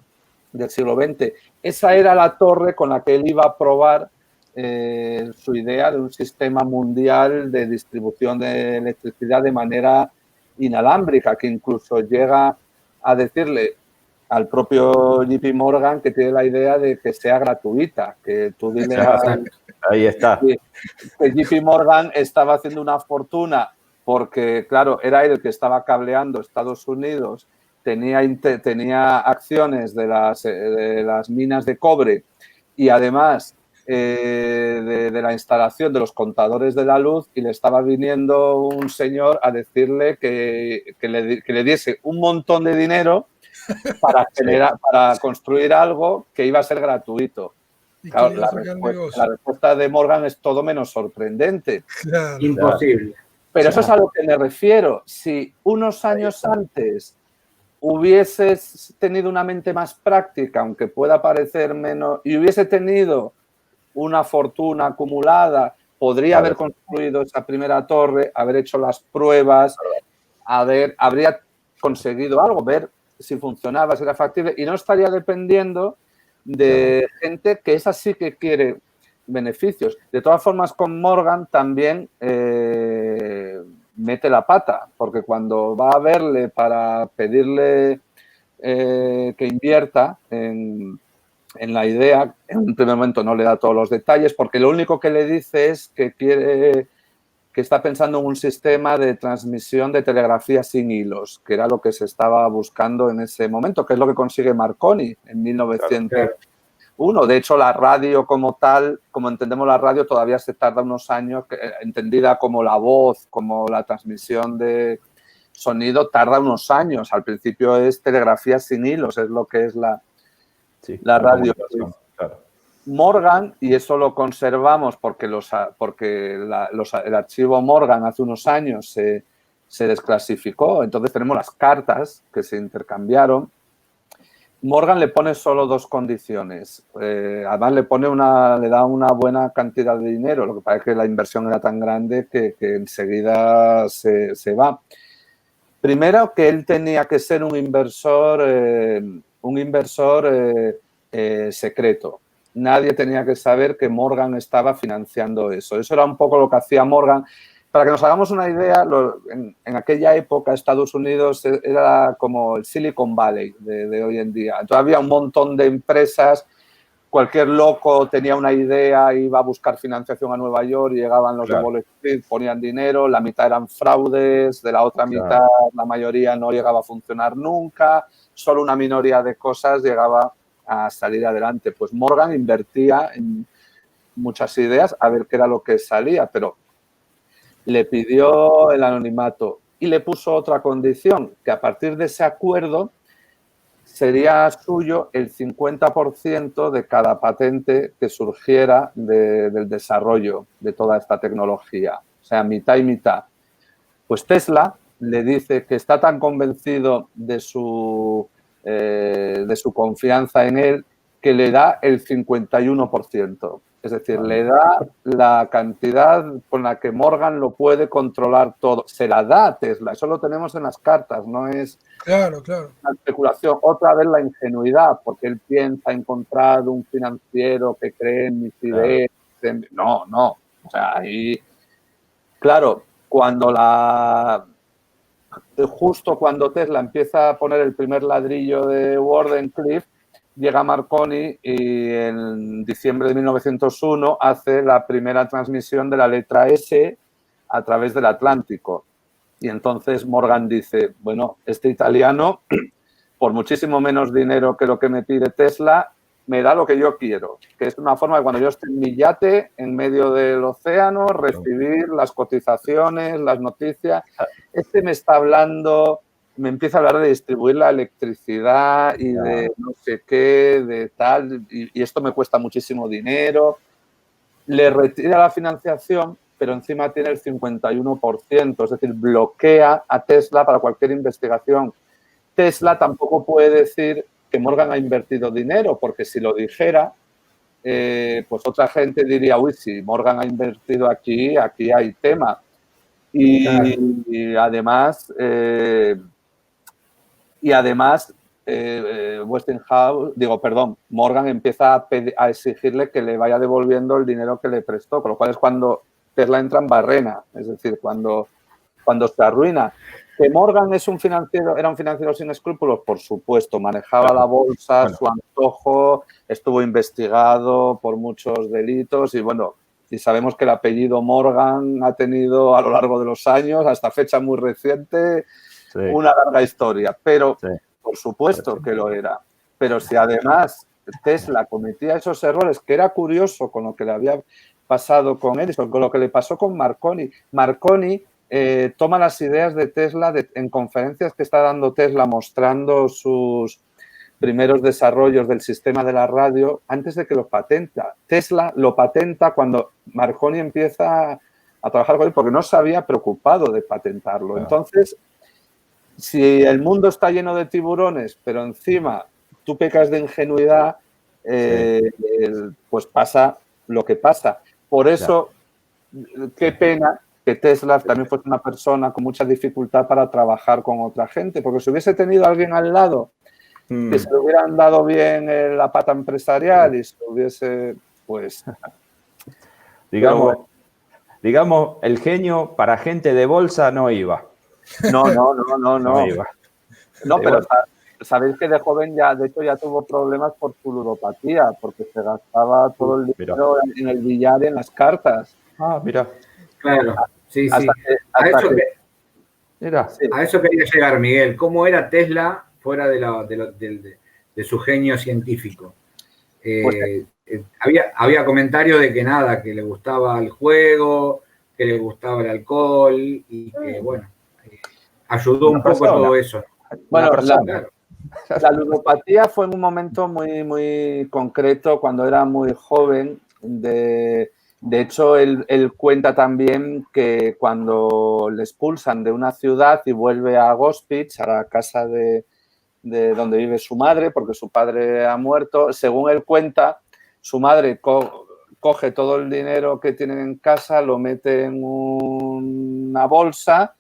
XX. Esa era la torre con la que él iba a probar su idea de un sistema mundial de distribución de electricidad de manera inalámbrica, que incluso llega a decirle al propio JP Morgan que tiene la idea de que sea gratuita, que tú dile ahí está. Que JP Morgan estaba haciendo una fortuna porque, claro, era él el que estaba cableando Estados Unidos, tenía acciones de las minas de cobre y además de la instalación de los contadores de la luz, y le estaba viniendo un señor a decirle que le diese un montón de dinero para construir algo que iba a ser gratuito. Claro, la respuesta de Morgan es todo menos sorprendente. Claro. Imposible. Pero eso es a lo que me refiero. Si unos años antes hubieses tenido una mente más práctica, aunque pueda parecer menos, y hubiese tenido una fortuna acumulada, podría haber construido esa primera torre, haber hecho las pruebas, habría conseguido algo, ver si funcionaba, si era factible, y no estaría dependiendo de gente que esa sí que quiere beneficios. De todas formas, con Morgan también mete la pata, porque cuando va a verle para pedirle que invierta en la idea, en un primer momento no le da todos los detalles, porque lo único que le dice es que está pensando en un sistema de transmisión de telegrafía sin hilos, que era lo que se estaba buscando en ese momento, que es lo que consigue Marconi en 1901. De hecho, la radio como tal, como entendemos la radio, todavía se tarda unos años, entendida como la voz, como la transmisión de sonido, tarda unos años. Al principio es telegrafía sin hilos, es lo que es la radio. Claro. Morgan, y eso lo conservamos porque el archivo Morgan hace unos años se desclasificó, entonces tenemos las cartas que se intercambiaron. Morgan le pone solo dos condiciones. Además le da una buena cantidad de dinero, lo que pasa es que la inversión era tan grande que enseguida se va. Primero, que él tenía que ser un inversor secreto. Nadie tenía que saber que Morgan estaba financiando eso. Eso era un poco lo que hacía Morgan. Para que nos hagamos una idea, en aquella época Estados Unidos era como el Silicon Valley de hoy en día. Entonces había un montón de empresas, cualquier loco tenía una idea, iba a buscar financiación a Nueva York, y llegaban los de Wall Street, ponían dinero, la mitad eran fraudes, de la otra mitad la mayoría no llegaba a funcionar nunca, solo una minoría de cosas llegaba a salir adelante. Pues Morgan invertía en muchas ideas a ver qué era lo que salía, pero le pidió el anonimato y le puso otra condición, que a partir de ese acuerdo sería suyo el 50% de cada patente que surgiera del desarrollo de toda esta tecnología, o sea, mitad y mitad. Pues Tesla le dice que está tan convencido de su confianza en él que le da el 51%. Es decir, le da la cantidad con la que Morgan lo puede controlar todo. Se la da a Tesla, eso lo tenemos en las cartas, no es una especulación. Otra vez la ingenuidad, porque él piensa encontrar un financiero que cree en mis ideas. No. O sea, ahí, claro, justo cuando Tesla empieza a poner el primer ladrillo de Wardenclyffe, llega Marconi y en diciembre de 1901 hace la primera transmisión de la letra S a través del Atlántico. Y entonces Morgan dice, bueno, este italiano, por muchísimo menos dinero que lo que me pide Tesla, me da lo que yo quiero, que es una forma de cuando yo esté en mi yate en medio del océano, recibir las cotizaciones, las noticias. Este me está hablando... me empieza a hablar de distribuir la electricidad y de no sé qué, de tal, y esto me cuesta muchísimo dinero. Le retira la financiación, pero encima tiene el 51%, es decir, bloquea a Tesla para cualquier investigación Tesla tampoco puede decir que Morgan ha invertido dinero, porque si lo dijera, pues otra gente diría, uy, si Morgan ha invertido aquí hay tema. Y además, Morgan empieza a exigirle que le vaya devolviendo el dinero que le prestó, con lo cual es cuando Tesla entra en barrena, es decir, cuando se arruina. ¿Que Morgan era un financiero sin escrúpulos? Por supuesto, manejaba la bolsa, su antojo, estuvo investigado por muchos delitos y sabemos que el apellido Morgan ha tenido a lo largo de los años, hasta fecha muy reciente, una larga historia, pero por supuesto que lo era. Pero si además Tesla cometía esos errores, que era curioso con lo que le había pasado con Edison, con lo que le pasó con Marconi. Marconi toma las ideas de Tesla en conferencias que está dando Tesla mostrando sus primeros desarrollos del sistema de la radio antes de que lo patenta. Tesla lo patenta cuando Marconi empieza a trabajar con él porque no se había preocupado de patentarlo. Entonces, si el mundo está lleno de tiburones, pero encima tú pecas de ingenuidad, pues pasa lo que pasa. Por eso, qué pena que Tesla también fuese una persona con mucha dificultad para trabajar con otra gente, porque si hubiese tenido a alguien al lado que se le hubieran dado bien la pata empresarial y se hubiese, pues... digamos, el genio para gente de bolsa no iba. No iba. No, pero sabéis que de joven ya tuvo problemas por su ludopatía, porque se gastaba todo el dinero en el billar y en las cartas. Ah, mira. Claro, sí. A eso quería llegar, Miguel. ¿Cómo era Tesla fuera de su genio científico? Había comentarios de que nada, que le gustaba el juego, que le gustaba el alcohol y que, ayudó un poco a todo eso. Bueno, la ludopatía fue en un momento muy, muy concreto, cuando era muy joven. De hecho, él cuenta también que cuando le expulsan de una ciudad y vuelve a Gospić, a la casa de donde vive su madre, porque su padre ha muerto, según él cuenta, su madre coge todo el dinero que tienen en casa, lo mete en una bolsa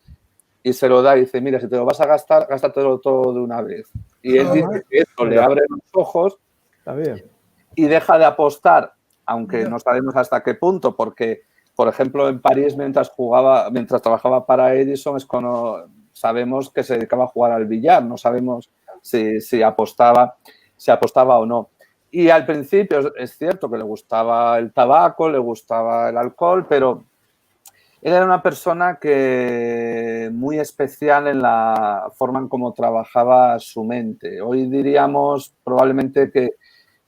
y se lo da y dice, mira, si te lo vas a gastar, gástatelo todo de una vez. Y él dice que eso le abre los ojos y deja de apostar, aunque no sabemos hasta qué punto, porque, por ejemplo, en París, mientras trabajaba para Edison, sabemos que se dedicaba a jugar al billar, no sabemos si apostaba o no. Y al principio es cierto que le gustaba el tabaco, le gustaba el alcohol, pero él era una persona muy especial en la forma en cómo trabajaba su mente. Hoy diríamos probablemente que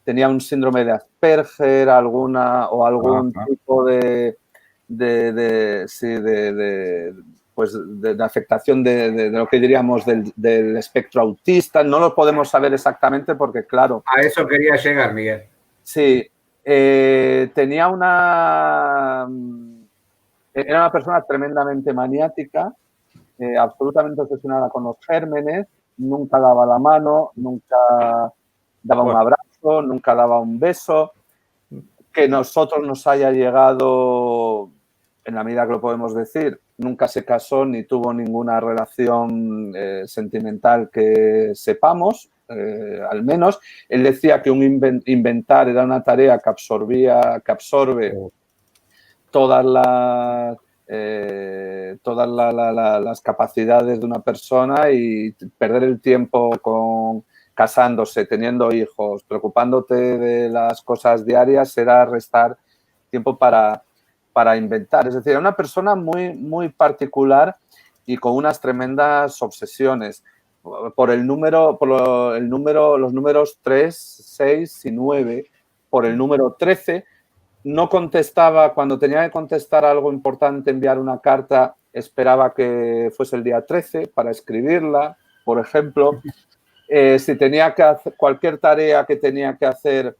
tenía un síndrome de Asperger, algún tipo de afectación de lo que diríamos del espectro autista. No lo podemos saber exactamente porque, claro... A eso quería llegar, Miguel. Sí. Era una persona tremendamente maniática, absolutamente obsesionada con los gérmenes, nunca daba la mano, nunca daba un abrazo, nunca daba un beso. Que nosotros nos haya llegado, en la medida que lo podemos decir, nunca se casó ni tuvo ninguna relación sentimental que sepamos, al menos. Él decía que inventar era una tarea que absorbe todas las capacidades de una persona, y perder el tiempo casándose, teniendo hijos, preocupándote de las cosas diarias era restar tiempo para inventar. Es decir, era una persona muy, muy particular y con unas tremendas obsesiones por los números 3, 6 y 9. Por el número 13, no contestaba, cuando tenía que contestar algo importante, enviar una carta, esperaba que fuese el día 13 para escribirla, por ejemplo. Si tenía que hacer cualquier tarea que tenía que hacer,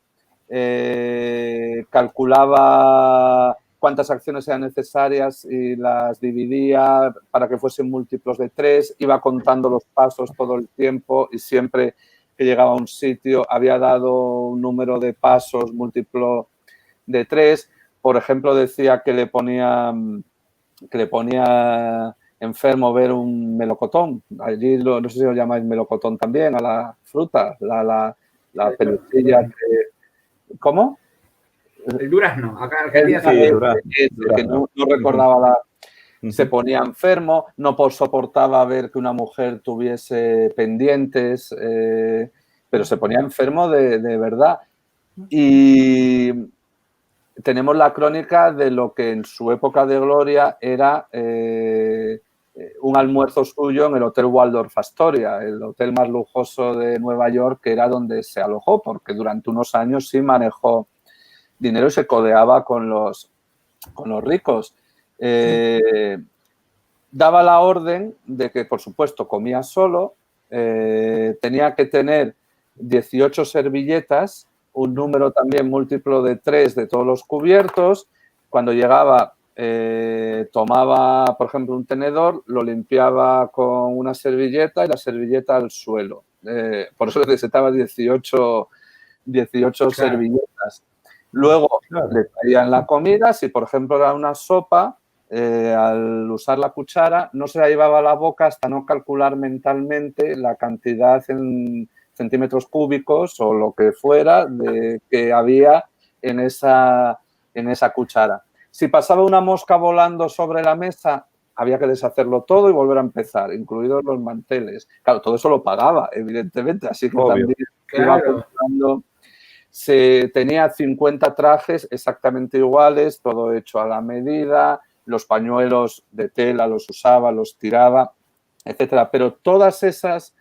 calculaba cuántas acciones eran necesarias y las dividía para que fuesen múltiplos de 3, iba contando los pasos todo el tiempo y siempre que llegaba a un sitio había dado un número de pasos múltiplo de 3. Por ejemplo, decía que le ponía enfermo ver un melocotón. Allí no sé si lo llamáis melocotón también, a la fruta, la pelucilla. ¿Cómo? El durazno. Acá en Argentina que no recordaba se ponía enfermo, no soportaba ver que una mujer tuviese pendientes, pero se ponía enfermo de verdad. Y tenemos la crónica de lo que en su época de gloria era un almuerzo suyo en el Hotel Waldorf Astoria, el hotel más lujoso de Nueva York, que era donde se alojó, porque durante unos años sí manejó dinero y se codeaba con los ricos. Daba la orden de que, por supuesto, comía solo, tenía que tener 18 servilletas, un número también múltiplo de 3 de todos los cubiertos. Cuando llegaba, tomaba, por ejemplo, un tenedor, lo limpiaba con una servilleta y la servilleta al suelo. Por eso necesitaba 18 claro. Servilletas. Luego le traían la comida, si por ejemplo era una sopa, al usar la cuchara no se la llevaba a la boca hasta no calcular mentalmente la cantidad en centímetros cúbicos o lo que fuera que había en esa cuchara. Si pasaba una mosca volando sobre la mesa, había que deshacerlo todo y volver a empezar, incluidos los manteles. Claro, todo eso lo pagaba, evidentemente, así que obvio. También iba comprando. Tenía 50 trajes exactamente iguales, todo hecho a la medida, los pañuelos de tela los usaba, los tiraba, etcétera. Pero todas esas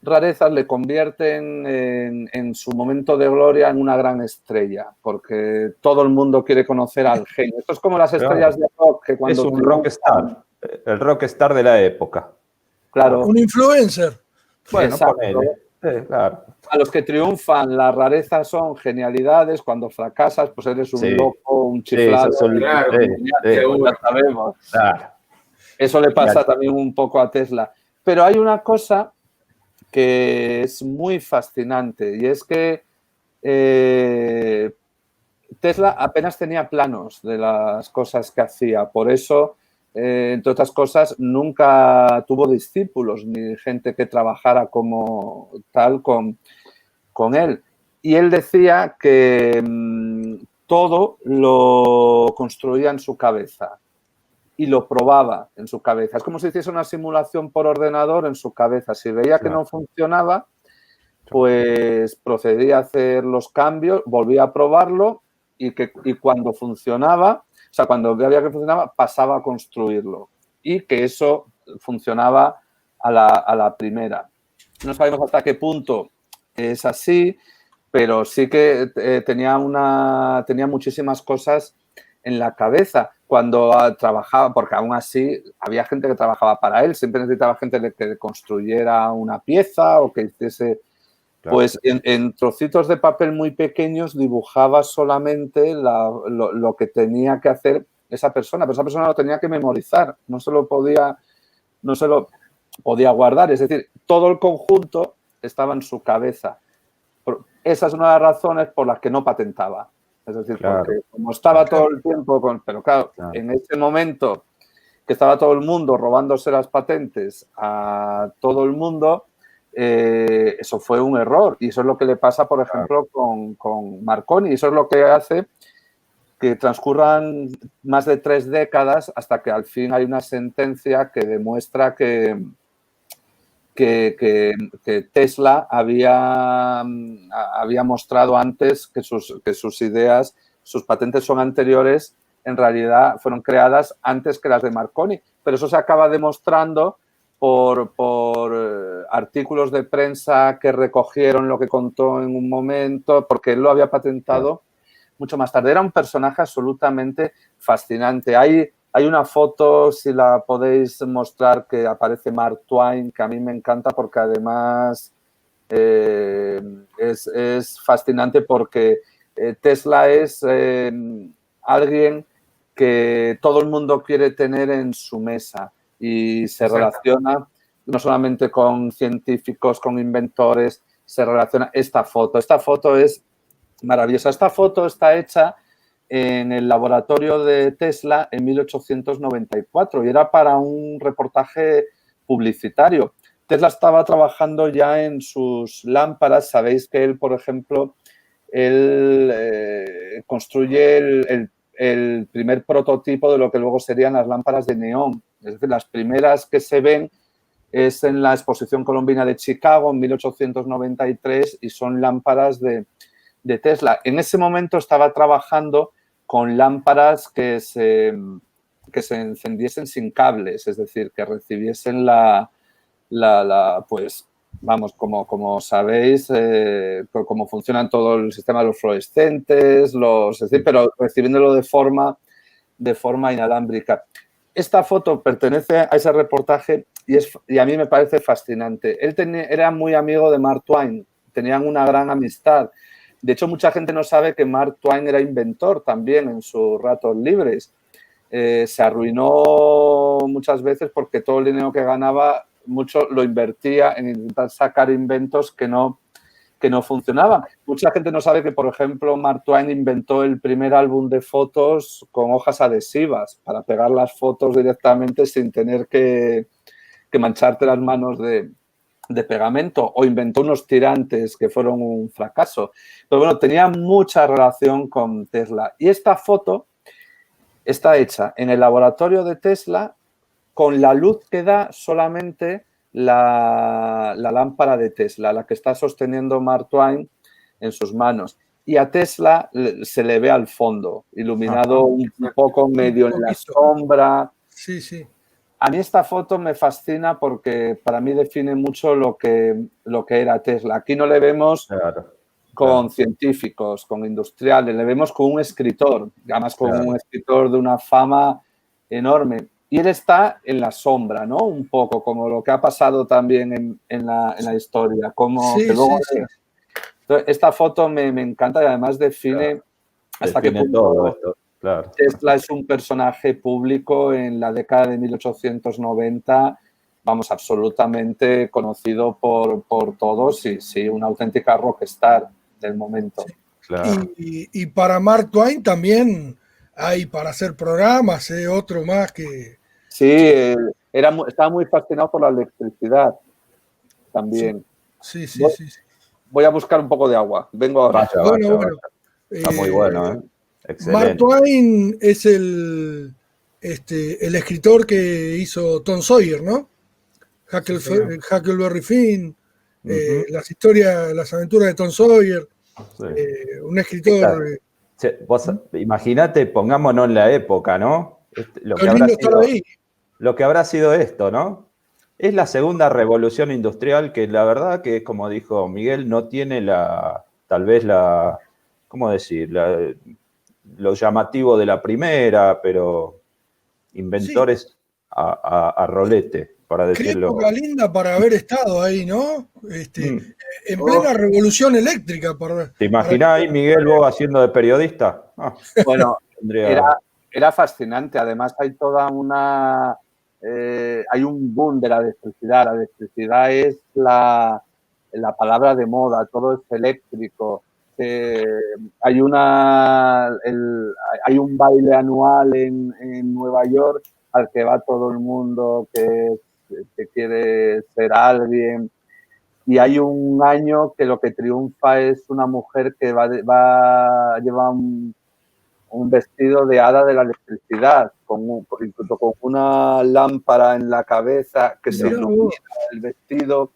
rarezas le convierten en su momento de gloria en una gran estrella, porque todo el mundo quiere conocer al genio. Esto es como las estrellas de rock. Que cuando es un rockstar, el rockstar de la época. Claro. Un influencer. Bueno, ponele. Sí, claro. A los que triunfan, las rarezas son genialidades. Cuando fracasas, pues eres un loco, un chiflado. Claro, ya sabemos. Claro. Eso le pasa también un poco a Tesla. Pero hay una cosa que es muy fascinante y es que Tesla apenas tenía planos de las cosas que hacía. Por eso, entre otras cosas, nunca tuvo discípulos ni gente que trabajara como tal con él. Y él decía que todo lo construía en su cabeza y lo probaba en su cabeza. Es como si hiciese una simulación por ordenador en su cabeza. Si veía que no funcionaba, pues procedía a hacer los cambios, volvía a probarlo y cuando funcionaba, o sea, cuando veía que funcionaba, pasaba a construirlo y que eso funcionaba a la primera. No sabemos hasta qué punto es así, pero sí que tenía muchísimas cosas en la cabeza cuando trabajaba, porque aún así había gente que trabajaba para él, siempre necesitaba gente que construyera una pieza o que hiciese, pues en trocitos de papel muy pequeños dibujaba solamente lo que tenía que hacer esa persona, pero esa persona lo tenía que memorizar, no se lo podía guardar, es decir, todo el conjunto estaba en su cabeza. Esa es una de las razones por las que no patentaba. Es decir, porque como estaba todo el tiempo pero claro, en ese momento que estaba todo el mundo robándose las patentes a todo el mundo, eso fue un error. Y eso es lo que le pasa, por ejemplo, con Marconi. Eso es lo que hace que transcurran más de 3 décadas hasta que al fin hay una sentencia que demuestra que Tesla había mostrado antes que sus ideas, sus patentes son anteriores, en realidad fueron creadas antes que las de Marconi. Pero eso se acaba demostrando por artículos de prensa que recogieron lo que contó en un momento, porque él lo había patentado mucho más tarde. Era un personaje absolutamente fascinante. Hay una foto, si la podéis mostrar, que aparece Mark Twain, que a mí me encanta porque además es fascinante porque Tesla es alguien que todo el mundo quiere tener en su mesa y se relaciona no solamente con científicos, con inventores, se relaciona esta foto. Esta foto es maravillosa. Esta foto está hecha en el laboratorio de Tesla en 1894 y era para un reportaje publicitario. Tesla estaba trabajando ya en sus lámparas. Sabéis que él, por ejemplo, construye el primer prototipo de lo que luego serían las lámparas de neón. Es decir, las primeras que se ven es en la Exposición Colombina de Chicago en 1893 y son lámparas de Tesla. En ese momento estaba trabajando con lámparas que se encendiesen sin cables, es decir, que recibiesen pues, vamos, como sabéis, cómo funcionan todo el sistema de los fluorescentes, es decir, pero recibiéndolo de forma inalámbrica. Esta foto pertenece a ese reportaje y a mí me parece fascinante. Él era muy amigo de Mark Twain, tenían una gran amistad. De hecho, mucha gente no sabe que Mark Twain era inventor también en sus ratos libres. Se arruinó muchas veces porque todo el dinero que ganaba mucho lo invertía en intentar sacar inventos que no funcionaban. Mucha gente no sabe que, por ejemplo, Mark Twain inventó el primer álbum de fotos con hojas adhesivas para pegar las fotos directamente sin tener que mancharte las manos de pegamento, o inventó unos tirantes que fueron un fracaso. Pero bueno, tenía mucha relación con Tesla. Y esta foto está hecha en el laboratorio de Tesla con la luz que da solamente la lámpara de Tesla, la que está sosteniendo Mark Twain en sus manos. Y a Tesla se le ve al fondo, iluminado un poco medio en la sombra. Sí, sí. A mí esta foto me fascina porque para mí define mucho lo que era Tesla. Aquí no le vemos con científicos, con industriales, le vemos con un escritor, además con un escritor de una fama enorme. Y él está en la sombra, ¿no? Un poco como lo que ha pasado también en la historia. Como que luego Entonces, esta foto me encanta y además define hasta qué punto todo esto. Claro. Tesla es un personaje público en la década de 1890, vamos, absolutamente conocido por todos y sí, una auténtica rockstar del momento. Sí. Claro. Y para Mark Twain también hay para hacer programas, otro más que... Sí, estaba muy fascinado por la electricidad también. Sí. Voy a buscar un poco de agua. Vengo ahora. Bueno. Está muy bueno, ¿eh? Excelente. Mark Twain es el escritor que hizo Tom Sawyer, ¿no? Huckleberry Finn, las historias, las aventuras de Tom Sawyer. Sí. Un escritor... Vos imaginate, pongámonos en la época, ¿no? Lo que habrá sido esto, ¿no? Es la segunda revolución industrial que la verdad que, como dijo Miguel, no tiene ¿cómo decir? Lo llamativo de la primera, pero inventores a rolete, para decirlo. Qué época linda para haber estado ahí, ¿no? En plena revolución eléctrica. ¿Te imaginás ahí, Miguel, vos haciendo de periodista? Bueno, era fascinante. Además, hay toda una... hay un boom de la electricidad. La electricidad es la palabra de moda, todo es eléctrico. Hay un baile anual en Nueva York al que va todo el mundo que quiere ser alguien. Y hay un año que lo que triunfa es una mujer que lleva un vestido de hada de la electricidad, incluso con una lámpara en la cabeza que se ilumina el vestido,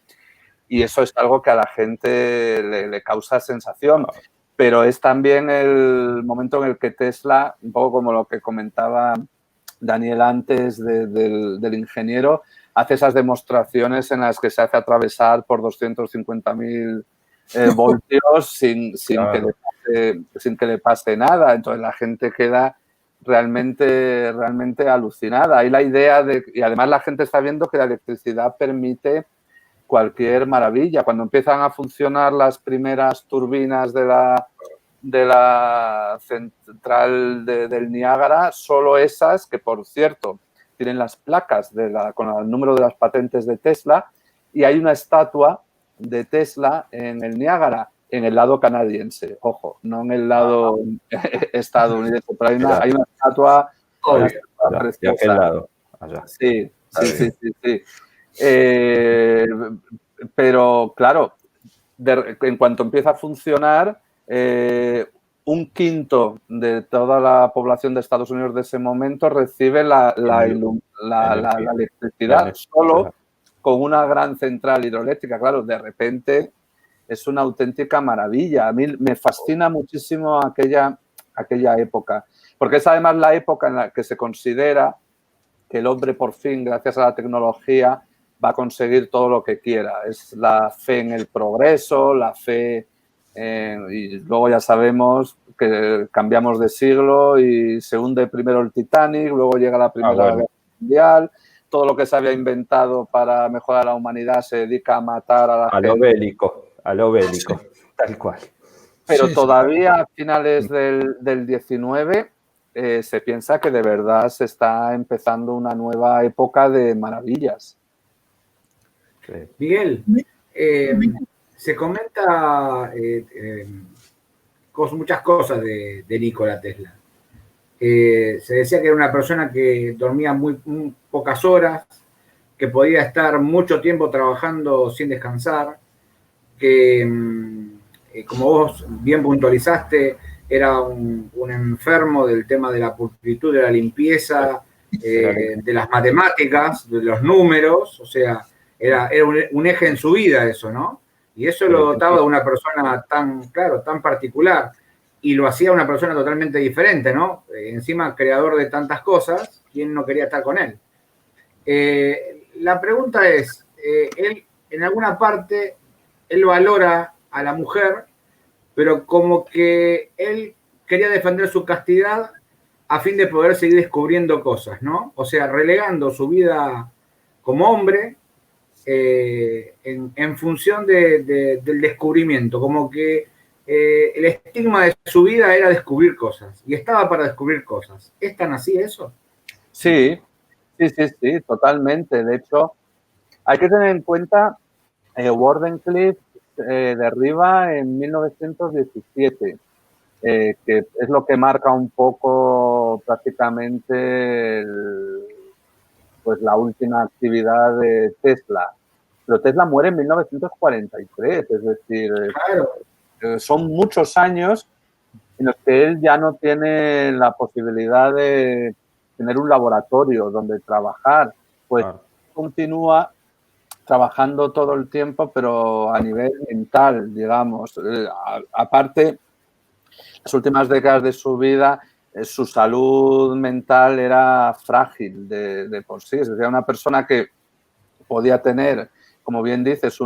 y eso es algo que a la gente le causa sensación. Pero es también el momento en el que Tesla, un poco como lo que comentaba Daniel antes del ingeniero, hace esas demostraciones en las que se hace atravesar por 250.000 voltios sin que le pase nada. Entonces la gente queda realmente alucinada. Hay la idea y además la gente está viendo que la electricidad permite cualquier maravilla. Cuando empiezan a funcionar las primeras turbinas de de la central del Niágara, solo esas que, por cierto, tienen las placas con el número de las patentes de Tesla, y hay una estatua de Tesla en el Niágara, en el lado canadiense, ojo, no en el lado estadounidense, pero hay una estatua de aquel lado, allá. Sí. Pero, claro, en cuanto empieza a funcionar, un quinto de toda la población de Estados Unidos de ese momento recibe la electricidad solo con una gran central hidroeléctrica. Claro, de repente es una auténtica maravilla. A mí me fascina muchísimo aquella época, porque es además la época en la que se considera que el hombre por fin, gracias a la tecnología, va a conseguir todo lo que quiera. Es la fe en el progreso, la fe y luego ya sabemos que cambiamos de siglo y se hunde primero el Titanic, luego llega la Primera Guerra Mundial, todo lo que se había inventado para mejorar a la humanidad se dedica a matar a la gente. A lo bélico, tal cual. Pero todavía a finales del 19 se piensa que de verdad se está empezando una nueva época de maravillas. Miguel, se comenta muchas cosas de Nikola Tesla. Se decía que era una persona que dormía muy pocas horas, que podía estar mucho tiempo trabajando sin descansar, que, como vos bien puntualizaste, era un enfermo del tema de la pulcritud, de la limpieza, de las matemáticas, de los números, o sea, era un eje en su vida eso, ¿no? Y eso lo dotaba de una persona tan particular, y lo hacía una persona totalmente diferente, ¿no? Encima, creador de tantas cosas, ¿quién no quería estar con él? La pregunta es, él, en alguna parte, él valora a la mujer, pero como que él quería defender su castidad a fin de poder seguir descubriendo cosas, ¿no? O sea, relegando su vida como hombre en función del descubrimiento, como que el estigma de su vida era descubrir cosas, y estaba para descubrir cosas. ¿Es tan así eso? Sí, totalmente. De hecho, hay que tener en cuenta Wardenclyffe derriba en 1917, que es lo que marca un poco prácticamente pues la última actividad de Tesla. Pero Tesla muere en 1943, es decir, claro. Son muchos años en los que él ya no tiene la posibilidad de tener un laboratorio donde trabajar, pues continúa trabajando todo el tiempo, pero a nivel mental, digamos. Aparte, las últimas décadas de su vida, su salud mental era frágil de por sí. Es decir, una persona que podía tener, como bien dices,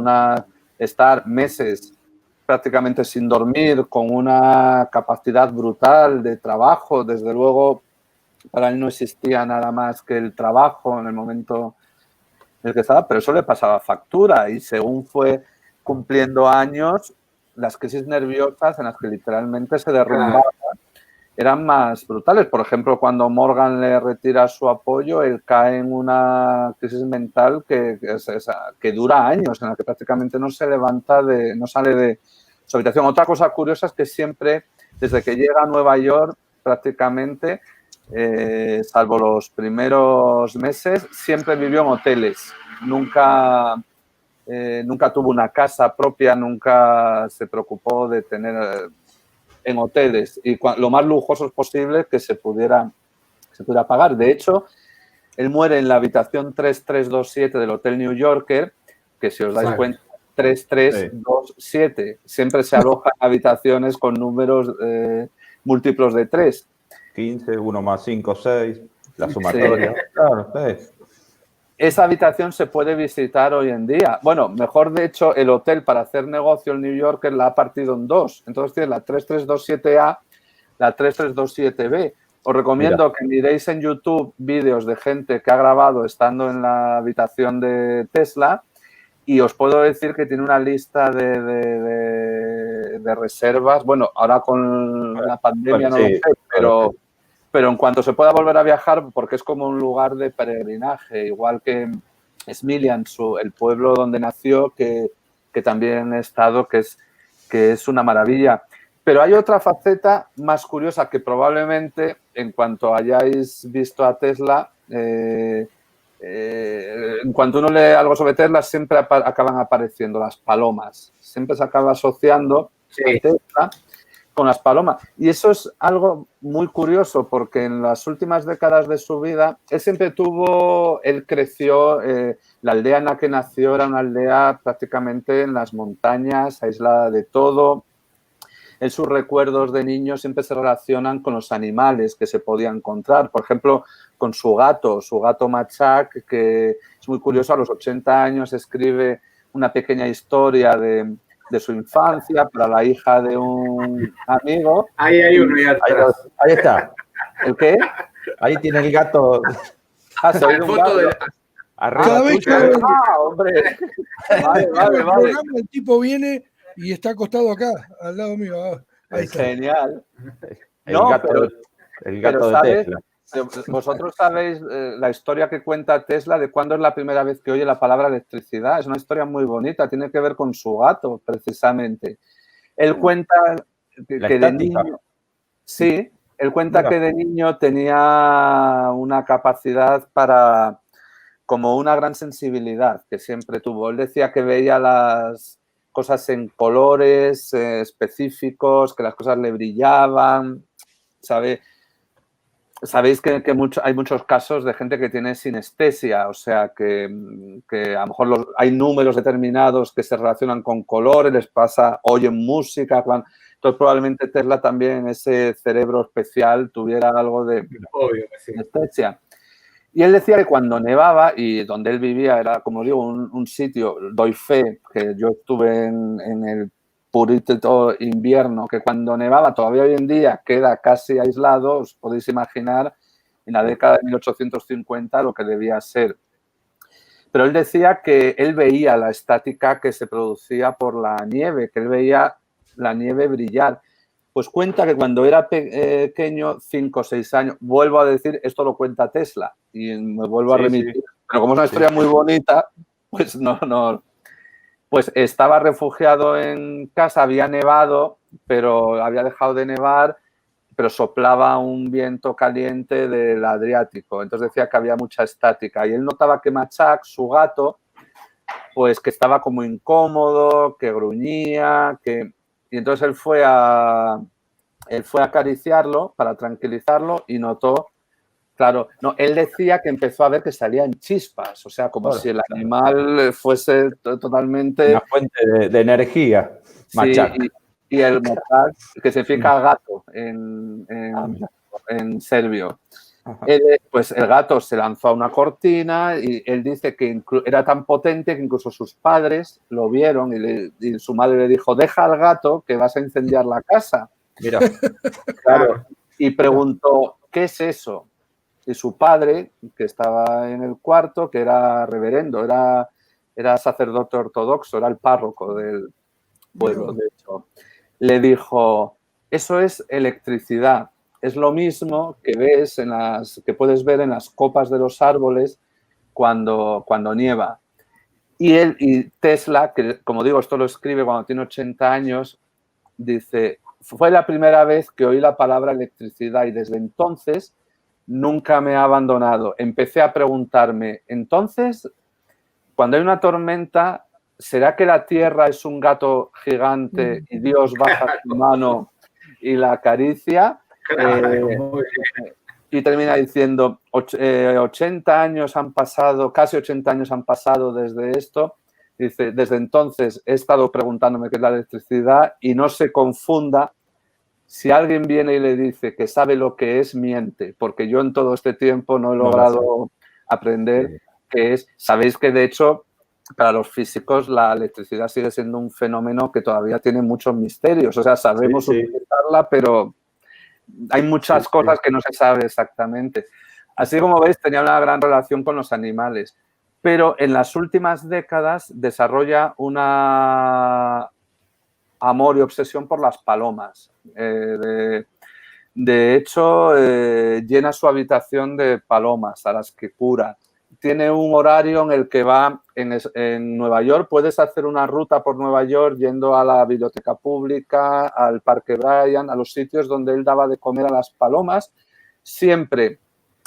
estar meses prácticamente sin dormir, con una capacidad brutal de trabajo. Desde luego, para él no existía nada más que el trabajo en el momento en el que estaba, pero eso le pasaba factura, y según fue cumpliendo años, las crisis nerviosas en las que literalmente se derrumbaba eran más brutales. Por ejemplo, cuando Morgan le retira su apoyo, él cae en una crisis mental que dura años, en la que prácticamente no se levanta, no sale de su habitación. Otra cosa curiosa es que siempre, desde que llega a Nueva York, prácticamente, salvo los primeros meses, siempre vivió en hoteles. Nunca tuvo una casa propia, nunca se preocupó de tener en hoteles, y lo más lujosos posible que se pudiera pagar. De hecho, él muere en la habitación 3327 del Hotel New Yorker, que si os dais cuenta, 3327. Siempre se aloja en habitaciones con números múltiplos de 3. 15, 1 más 5, 6, la sumatoria. Claro, Esa habitación se puede visitar hoy en día. Bueno, mejor de hecho, el hotel, para hacer negocio, el New Yorker, la ha partido en dos. Entonces tienes la 3327A, la 3327B. Os recomiendo que miréis en YouTube vídeos de gente que ha grabado estando en la habitación de Tesla, y os puedo decir que tiene una lista de de reservas. Bueno, ahora con la pandemia no Sí, lo sé, pero en cuanto se pueda volver a viajar, porque es como un lugar de peregrinaje, igual que Smiljan, el pueblo donde nació, que también he estado, que es una maravilla. Pero hay otra faceta más curiosa que probablemente, en cuanto hayáis visto a Tesla, en cuanto uno lee algo sobre Tesla, siempre acaban apareciendo las palomas. Siempre se acaba asociando a Tesla con las palomas. Y eso es algo muy curioso porque en las últimas décadas de su vida, él creció, la aldea en la que nació era una aldea prácticamente en las montañas, aislada de todo. En sus recuerdos de niño siempre se relacionan con los animales que se podía encontrar. Por ejemplo, con su gato Machak, que es muy curioso, a los 80 años escribe una pequeña historia de su infancia para la hija de un amigo. Ahí hay uno ya atrás. Ahí está. ¿El qué? Ahí tiene el gato. Se oye un Foto gato. de Arriba Cada vez tuyo. que Hombre. Vale. el programa, el tipo viene y está acostado acá, al lado mío. Ahí está. Genial. El No, gato, pero- el gato pero de ¿sabes? Tesla. Vosotros sabéis la historia que cuenta Tesla de cuándo es la primera vez que oye la palabra electricidad. Es una historia muy bonita, tiene que ver con su gato, precisamente. Él cuenta que La de estática. niño... Sí, él cuenta Mira. que de niño tenía una capacidad para... como una gran sensibilidad que siempre tuvo. Él decía que veía las cosas en colores específicos, que las cosas le brillaban, ¿sabe? Sabéis que hay muchos casos de gente que tiene sinestesia, o sea, que a lo mejor hay números determinados que se relacionan con colores, les pasa, oyen música. Entonces, probablemente Tesla también en ese cerebro especial tuviera algo de Obvio que sí. sinestesia. Y él decía que cuando nevaba, y donde él vivía era, como digo, un sitio, doy fe, que yo estuve en el purito invierno, que cuando nevaba, todavía hoy en día queda casi aislado, os podéis imaginar en la década de 1850 lo que debía ser. Pero él decía que él veía la estática que se producía por la nieve, que él veía la nieve brillar. Pues cuenta que cuando era pequeño, 5 o 6 años, vuelvo a decir, esto lo cuenta Tesla y me vuelvo a remitir, Sí. pero como es una historia muy bonita, pues pues estaba refugiado en casa, había nevado, pero había dejado de nevar, pero soplaba un viento caliente del Adriático, entonces decía que había mucha estática y él notaba que Machak, su gato, pues que estaba como incómodo, que gruñía, y entonces él fue a acariciarlo para tranquilizarlo y notó, claro, no, él decía que empezó a ver que salían chispas, o sea, como si el animal fuese totalmente... Una fuente de energía. Sí, Machak. y el Machak, que significa gato en serbio. Pues el gato se lanzó a una cortina y él dice que era tan potente que incluso sus padres lo vieron y su madre le dijo, deja al gato que vas a incendiar la casa. Mira. Claro. Y preguntó, ¿qué es eso? Y su padre, que estaba en el cuarto, que era reverendo, era sacerdote ortodoxo, era el párroco del pueblo, de hecho, le dijo, eso es electricidad. Es lo mismo que que puedes ver en las copas de los árboles cuando nieva. Y Tesla, que como digo, esto lo escribe cuando tiene 80 años, dice, fue la primera vez que oí la palabra electricidad y desde entonces nunca me ha abandonado. Empecé a preguntarme, entonces, cuando hay una tormenta, ¿será que la Tierra es un gato gigante y Dios baja su mano y la acaricia? Y termina diciendo, 80 años han pasado, casi 80 años han pasado desde esto. Dice, desde entonces he estado preguntándome qué es la electricidad y no se confunda. Si alguien viene y le dice que sabe lo que es, miente, porque yo en todo este tiempo no he logrado aprender qué es. Sabéis que, de hecho, para los físicos la electricidad sigue siendo un fenómeno que todavía tiene muchos misterios. O sea, sabemos utilizarla, pero hay muchas cosas que no se sabe exactamente. Así como veis, tenía una gran relación con los animales. Pero en las últimas décadas desarrolla una amor y obsesión por las palomas. De hecho, llena su habitación de palomas a las que cura. Tiene un horario en el que va en Nueva York. Puedes hacer una ruta por Nueva York yendo a la biblioteca pública, al Parque Bryan, a los sitios donde él daba de comer a las palomas, siempre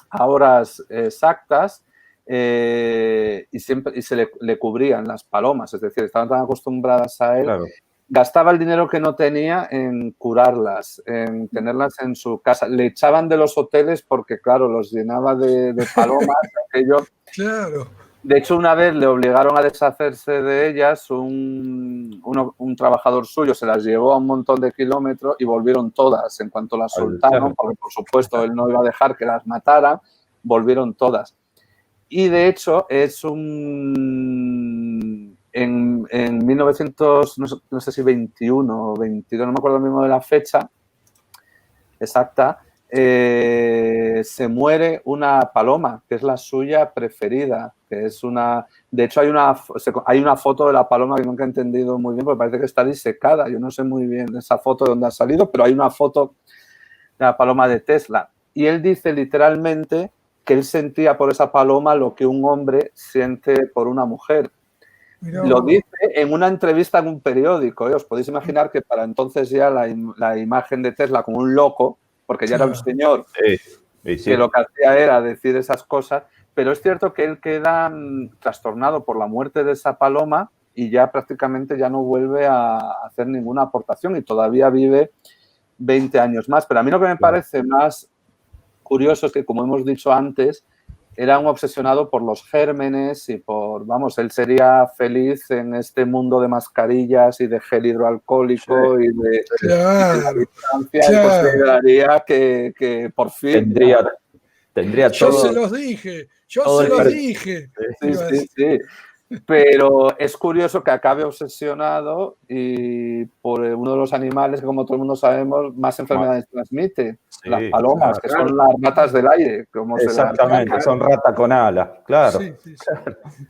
a horas exactas, y se le cubrían las palomas. Es decir, estaban tan acostumbradas a él. Claro. Gastaba el dinero que no tenía en curarlas, en tenerlas en su casa. Le echaban de los hoteles porque, claro, los llenaba de palomas. Aquello. Claro. De hecho, una vez le obligaron a deshacerse de ellas, un trabajador suyo se las llevó a un montón de kilómetros y volvieron todas. En cuanto las soltaron, porque por supuesto él no iba a dejar que las mataran, volvieron todas. Y de hecho es en 1900, no sé si 21 o 22, no me acuerdo mismo de la fecha exacta, se muere una paloma, que es la suya preferida, que es una... De hecho, hay una foto de la paloma que nunca he entendido muy bien, porque parece que está disecada. Yo no sé muy bien esa foto de dónde ha salido, pero hay una foto de la paloma de Tesla. Y él dice literalmente que él sentía por esa paloma lo que un hombre siente por una mujer. Mirá. Lo dice en una entrevista en un periódico. Os podéis imaginar que para entonces ya la imagen de Tesla como un loco, porque ya era un señor que lo que hacía era decir esas cosas, pero es cierto que él queda trastornado por la muerte de esa paloma y ya prácticamente ya no vuelve a hacer ninguna aportación y todavía vive 20 años más. Pero a mí lo que me parece más curioso es que, como hemos dicho antes, era un obsesionado por los gérmenes y él sería feliz en este mundo de mascarillas y de gel hidroalcohólico y de distancia. Y consideraría que por fin tendría yo todo. Se los dije. Sí. Pero es curioso que acabe obsesionado y por uno de los animales que, como todo el mundo sabemos, más enfermedades transmite, las palomas, que son las ratas del aire. Exactamente, son ratas con alas, claro. Sí.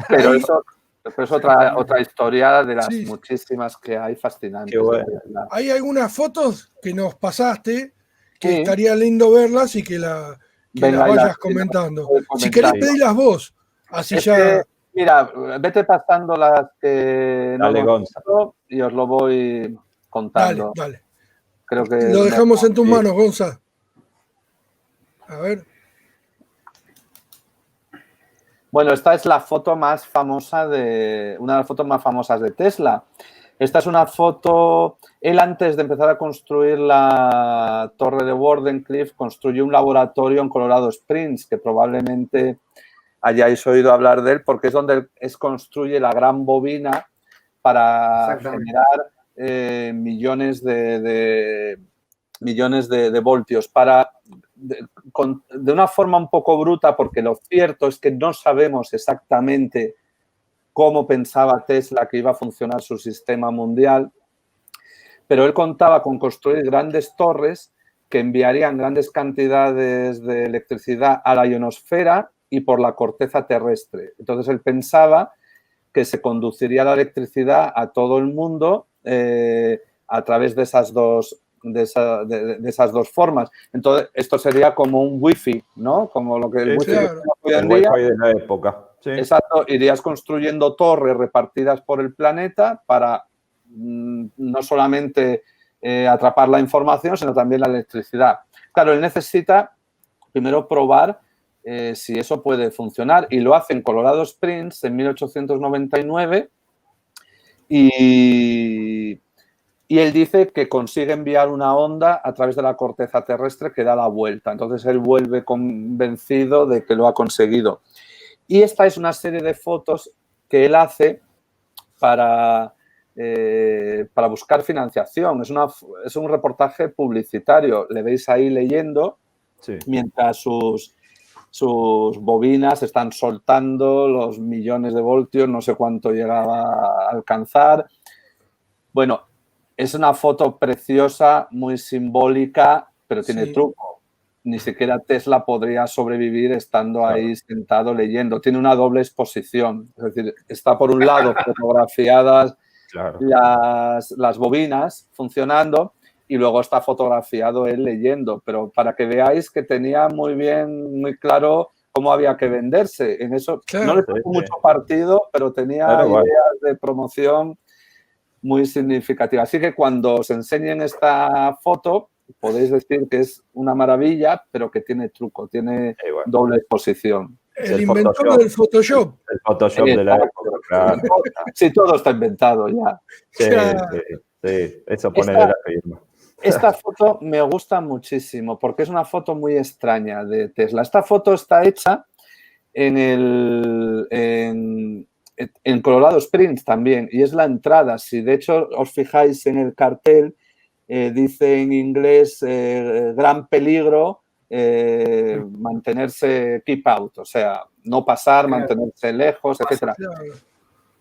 Pero eso es otra historia de las muchísimas que hay fascinantes. Bueno. Hay algunas fotos que nos pasaste que estaría lindo verlas y que las vayas comentando. Si querés, pedílas vos, así ya... Mira, vete pasando las que Dale, Gonza. Y os lo voy contando. Dale. Creo que lo dejamos en tus manos, Gonza. A ver. Bueno, esta es la foto más famosa una de las fotos más famosas de Tesla. Esta es una foto, él antes de empezar a construir la torre de Wardenclyffe construyó un laboratorio en Colorado Springs, que probablemente hayáis oído hablar de él, porque es donde construye la gran bobina para generar millones de voltios. De una forma un poco bruta, porque lo cierto es que no sabemos exactamente cómo pensaba Tesla que iba a funcionar su sistema mundial, pero él contaba con construir grandes torres que enviarían grandes cantidades de electricidad a la ionosfera y por la corteza terrestre. Entonces, él pensaba que se conduciría la electricidad a todo el mundo a través de esas dos formas. Entonces, esto sería como un wifi, ¿no? Como lo que el wifi hoy en día. El wifi de la época. Sí. Exacto. Irías construyendo torres repartidas por el planeta para no solamente atrapar la información, sino también la electricidad. Claro, él necesita primero probar si eso puede funcionar, y lo hace en Colorado Springs en 1899 y él dice que consigue enviar una onda a través de la corteza terrestre que da la vuelta. Entonces él vuelve convencido de que lo ha conseguido. Y esta es una serie de fotos que él hace para buscar financiación. Es un reportaje publicitario. Le veis ahí leyendo mientras sus bobinas están soltando los millones de voltios, no sé cuánto llegaba a alcanzar. Bueno, es una foto preciosa, muy simbólica, pero tiene truco. Ni siquiera Tesla podría sobrevivir estando ahí sentado leyendo. Tiene una doble exposición. Es decir, está por un lado fotografiadas Claro. las bobinas funcionando y luego está fotografiado él leyendo, pero para que veáis que tenía muy claro cómo había que venderse. En eso Claro. no le puso mucho partido, pero tenía Claro, ideas bueno. de promoción muy significativas. Así que cuando os enseñen esta foto, podéis decir que es una maravilla, pero que tiene truco, tiene Bueno. doble exposición. El inventor del Photoshop. El Photoshop de la época, claro. Sí, todo está inventado ya. Sí, eso ponele la firma. Esta foto me gusta muchísimo porque es una foto muy extraña de Tesla. Esta foto está hecha en Colorado Springs también y es la entrada. Si de hecho os fijáis en el cartel, dice en inglés gran peligro, mantenerse keep out, o sea, no pasar, mantenerse lejos, etcétera.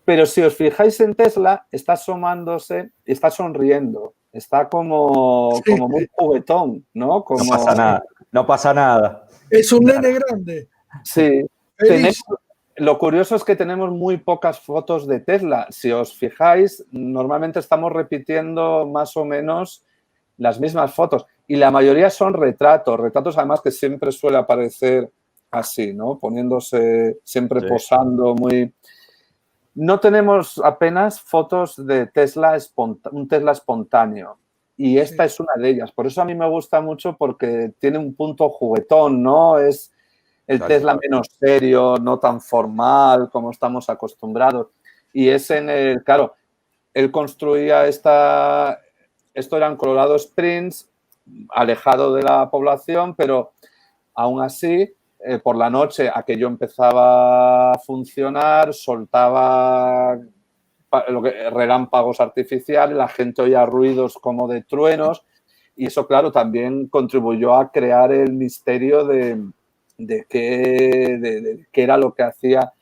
Pero si os fijáis en Tesla, está asomándose, está sonriendo, está como muy juguetón, ¿no? Como, no pasa nada, no pasa nada. Es un nene grande. Sí. Lo curioso es que tenemos muy pocas fotos de Tesla. Si os fijáis, normalmente estamos repitiendo más o menos las mismas fotos y la mayoría son retratos además que siempre suele aparecer así, ¿no? Poniéndose, siempre posando muy... No tenemos apenas fotos de Tesla, un Tesla espontáneo y esta es una de ellas. Por eso a mí me gusta mucho porque tiene un punto juguetón, ¿no? Es el Tesla menos serio, no tan formal como estamos acostumbrados. Y es claro, él construía esto era en Colorado Springs, alejado de la población, pero aún así, por la noche aquello empezaba a funcionar, soltaba relámpagos artificiales, la gente oía ruidos como de truenos y eso, claro, también contribuyó a crear el misterio de qué era lo que hacía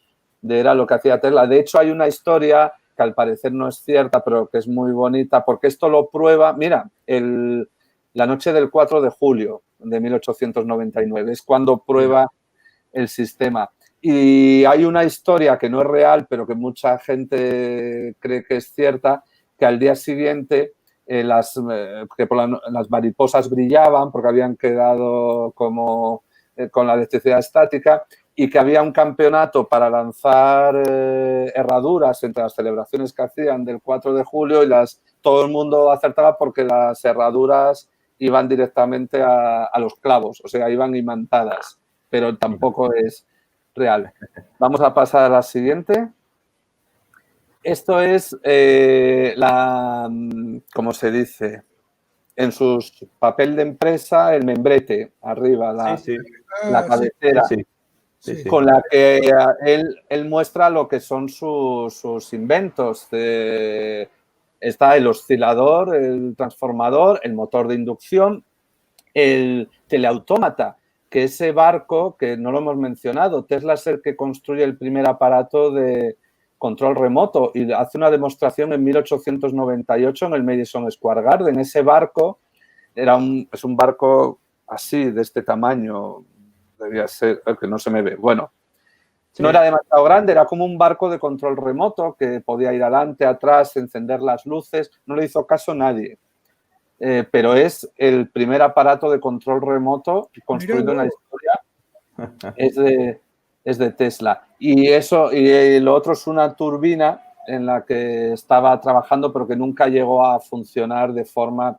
Tesla. De hecho, hay una historia que al parecer no es cierta, pero que es muy bonita, porque esto lo prueba, mira, la noche del 4 de julio de 1899, es cuando prueba el sistema. Y hay una historia que no es real, pero que mucha gente cree que es cierta, que al día siguiente las mariposas brillaban porque habían quedado como con la electricidad estática y que había un campeonato para lanzar herraduras entre las celebraciones que hacían del 4 de julio y todo el mundo acertaba porque las herraduras iban directamente a los clavos, o sea, iban imantadas, pero tampoco es real. Vamos a pasar a la siguiente. Esto es ¿cómo se dice? En su papel de empresa, el membrete, arriba, la cabecera, con la que él muestra lo que son sus inventos. Está el oscilador, el transformador, el motor de inducción, el teleautómata, que ese barco, que no lo hemos mencionado, Tesla es el que construye el primer aparato de control remoto y hace una demostración en 1898 en el Madison Square Garden. Ese barco es un barco así, de este tamaño, debía ser, que no se me ve, bueno, no era demasiado grande, era como un barco de control remoto que podía ir adelante, atrás, encender las luces, no le hizo caso nadie. Pero es el primer aparato de control remoto construido en la historia, es de Tesla. Y lo otro es una turbina en la que estaba trabajando, pero que nunca llegó a funcionar de forma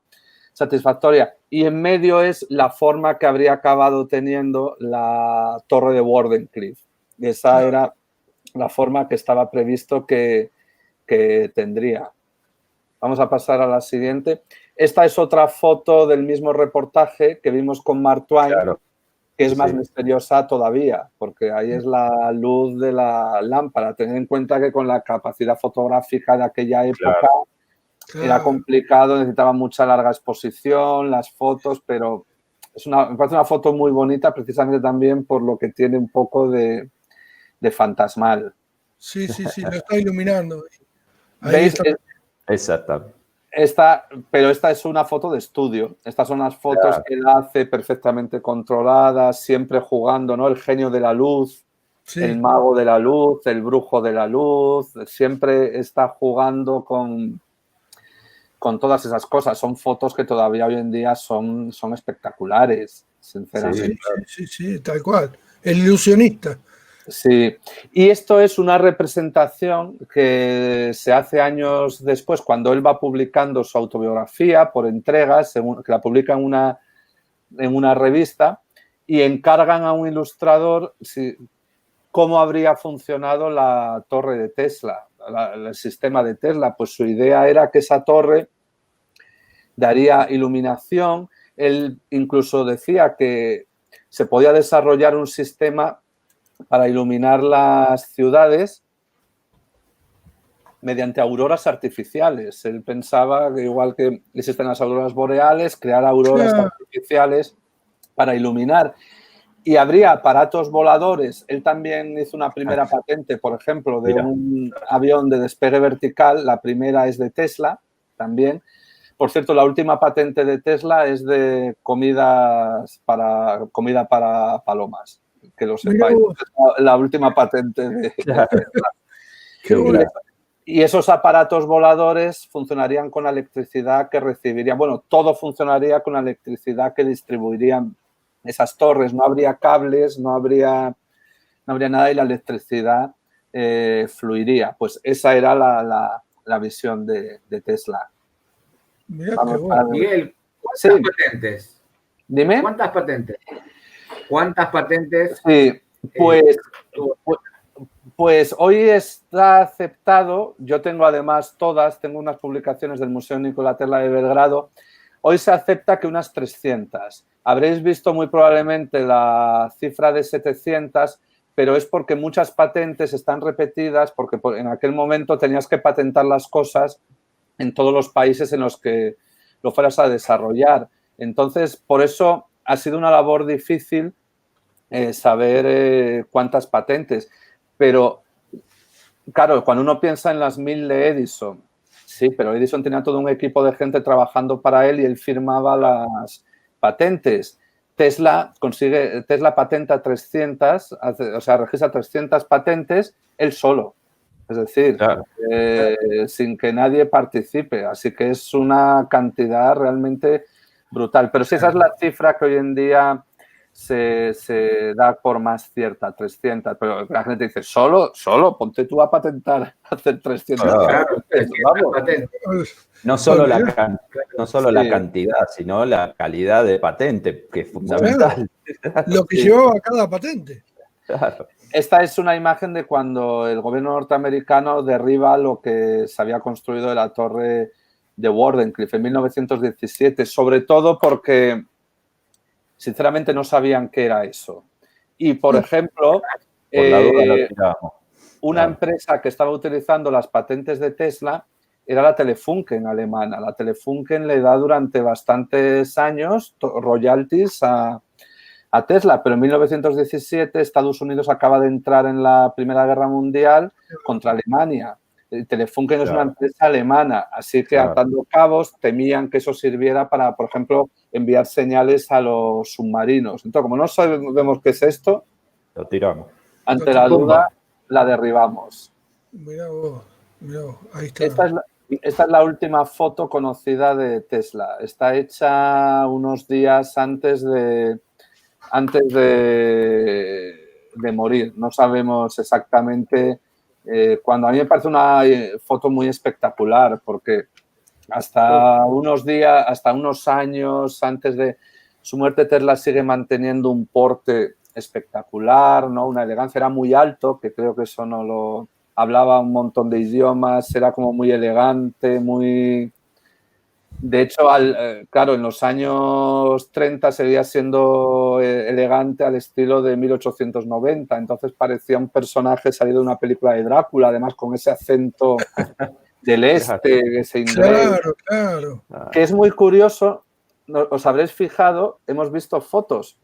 satisfactoria. Y en medio es la forma que habría acabado teniendo la torre de Wardenclyffe. Esa era la forma que estaba previsto que tendría. Vamos a pasar a la siguiente. Esta es otra foto del mismo reportaje que vimos con Mark Twain, que es más misteriosa todavía, porque ahí es la luz de la lámpara. Tened en cuenta que con la capacidad fotográfica de aquella época era complicado, necesitaba mucha larga exposición, las fotos, pero me parece una foto muy bonita precisamente también por lo que tiene un poco de fantasmal. Sí, lo está iluminando. Ahí ¿Veis? Exactamente. Pero esta es una foto de estudio. Estas son las fotos que él hace perfectamente controladas, siempre jugando, ¿no? El genio de la luz, Sí. El mago de la luz, el brujo de la luz, siempre está jugando con todas esas cosas. Son fotos que todavía hoy en día son espectaculares, sinceramente. Sí, tal cual. El ilusionista. Sí, y esto es una representación que se hace años después, cuando él va publicando su autobiografía por entregas, que la publica en una revista, y encargan a un ilustrador cómo habría funcionado la torre de Tesla, el sistema de Tesla. Pues su idea era que esa torre daría iluminación. Él incluso decía que se podía desarrollar un sistema para iluminar las ciudades mediante auroras artificiales. Él pensaba que, igual que existen las auroras boreales, crear auroras artificiales para iluminar. Y habría aparatos voladores. Él también hizo una primera patente, por ejemplo, de un avión de despegue vertical. La primera es de Tesla también. Por cierto, la última patente de Tesla es de comida para palomas. Que lo sepáis. La última patente de Tesla. Qué bueno. Y esos aparatos voladores funcionarían con la electricidad que recibirían. Bueno, todo funcionaría con la electricidad que distribuirían esas torres. No habría cables, no habría nada y la electricidad fluiría. Pues esa era la visión de Tesla. Mirá qué bueno. Miguel, ¿cuántas patentes? Dime. ¿Cuántas patentes? Sí, pues hoy está aceptado. Yo tengo además tengo unas publicaciones del Museo Nikola Tesla de Belgrado. Hoy se acepta que unas 300. Habréis visto muy probablemente la cifra de 700, pero es porque muchas patentes están repetidas, porque en aquel momento tenías que patentar las cosas en todos los países en los que lo fueras a desarrollar. Entonces, por eso ha sido una labor difícil saber cuántas patentes. Pero, claro, cuando uno piensa en las 1000 de Edison, sí, pero Edison tenía todo un equipo de gente trabajando para él y él firmaba las patentes. Tesla patenta 300, o sea, registra 300 patentes él solo. Es decir, sin que nadie participe. Así que es una cantidad realmente brutal. Pero sí, esa es la cifra que hoy en día se da por más cierta, 300. Pero la gente dice, solo, ponte tú a patentar, hacer 300. Claro, vamos. No solo la cantidad, sino la calidad de patente, que es fundamental. Lo que llevaba cada patente. Claro. Esta es una imagen de cuando el gobierno norteamericano derriba lo que se había construido de la torre de Wardenclyffe en 1917, sobre todo porque sinceramente no sabían qué era eso. Y, por ejemplo, Por la duda lo tiramos. Una empresa que estaba utilizando las patentes de Tesla era la Telefunken alemana. La Telefunken le da durante bastantes años royalties a Tesla, pero en 1917 Estados Unidos acaba de entrar en la Primera Guerra Mundial contra Alemania. Telefunken es una empresa alemana, así que atando cabos temían que eso sirviera para, por ejemplo, enviar señales a los submarinos. Entonces, como no sabemos qué es esto, lo tiramos. Ante la duda, la derribamos. Mirá vos, ahí está. Esta es la última foto conocida de Tesla. Está hecha unos días antes de morir. No sabemos exactamente cuándo. A mí me parece una foto muy espectacular porque hasta unos años antes de su muerte, Tesla sigue manteniendo un porte espectacular, ¿no? Una elegancia. Era muy alto, que creo que eso no lo... Hablaba un montón de idiomas, era como muy elegante, muy... De hecho, claro, en los años 30 seguía siendo elegante al estilo de 1890, entonces parecía un personaje salido de una película de Drácula, además con ese acento del este, ese inglés. Claro. Que es muy curioso, os habréis fijado, hemos visto fotos,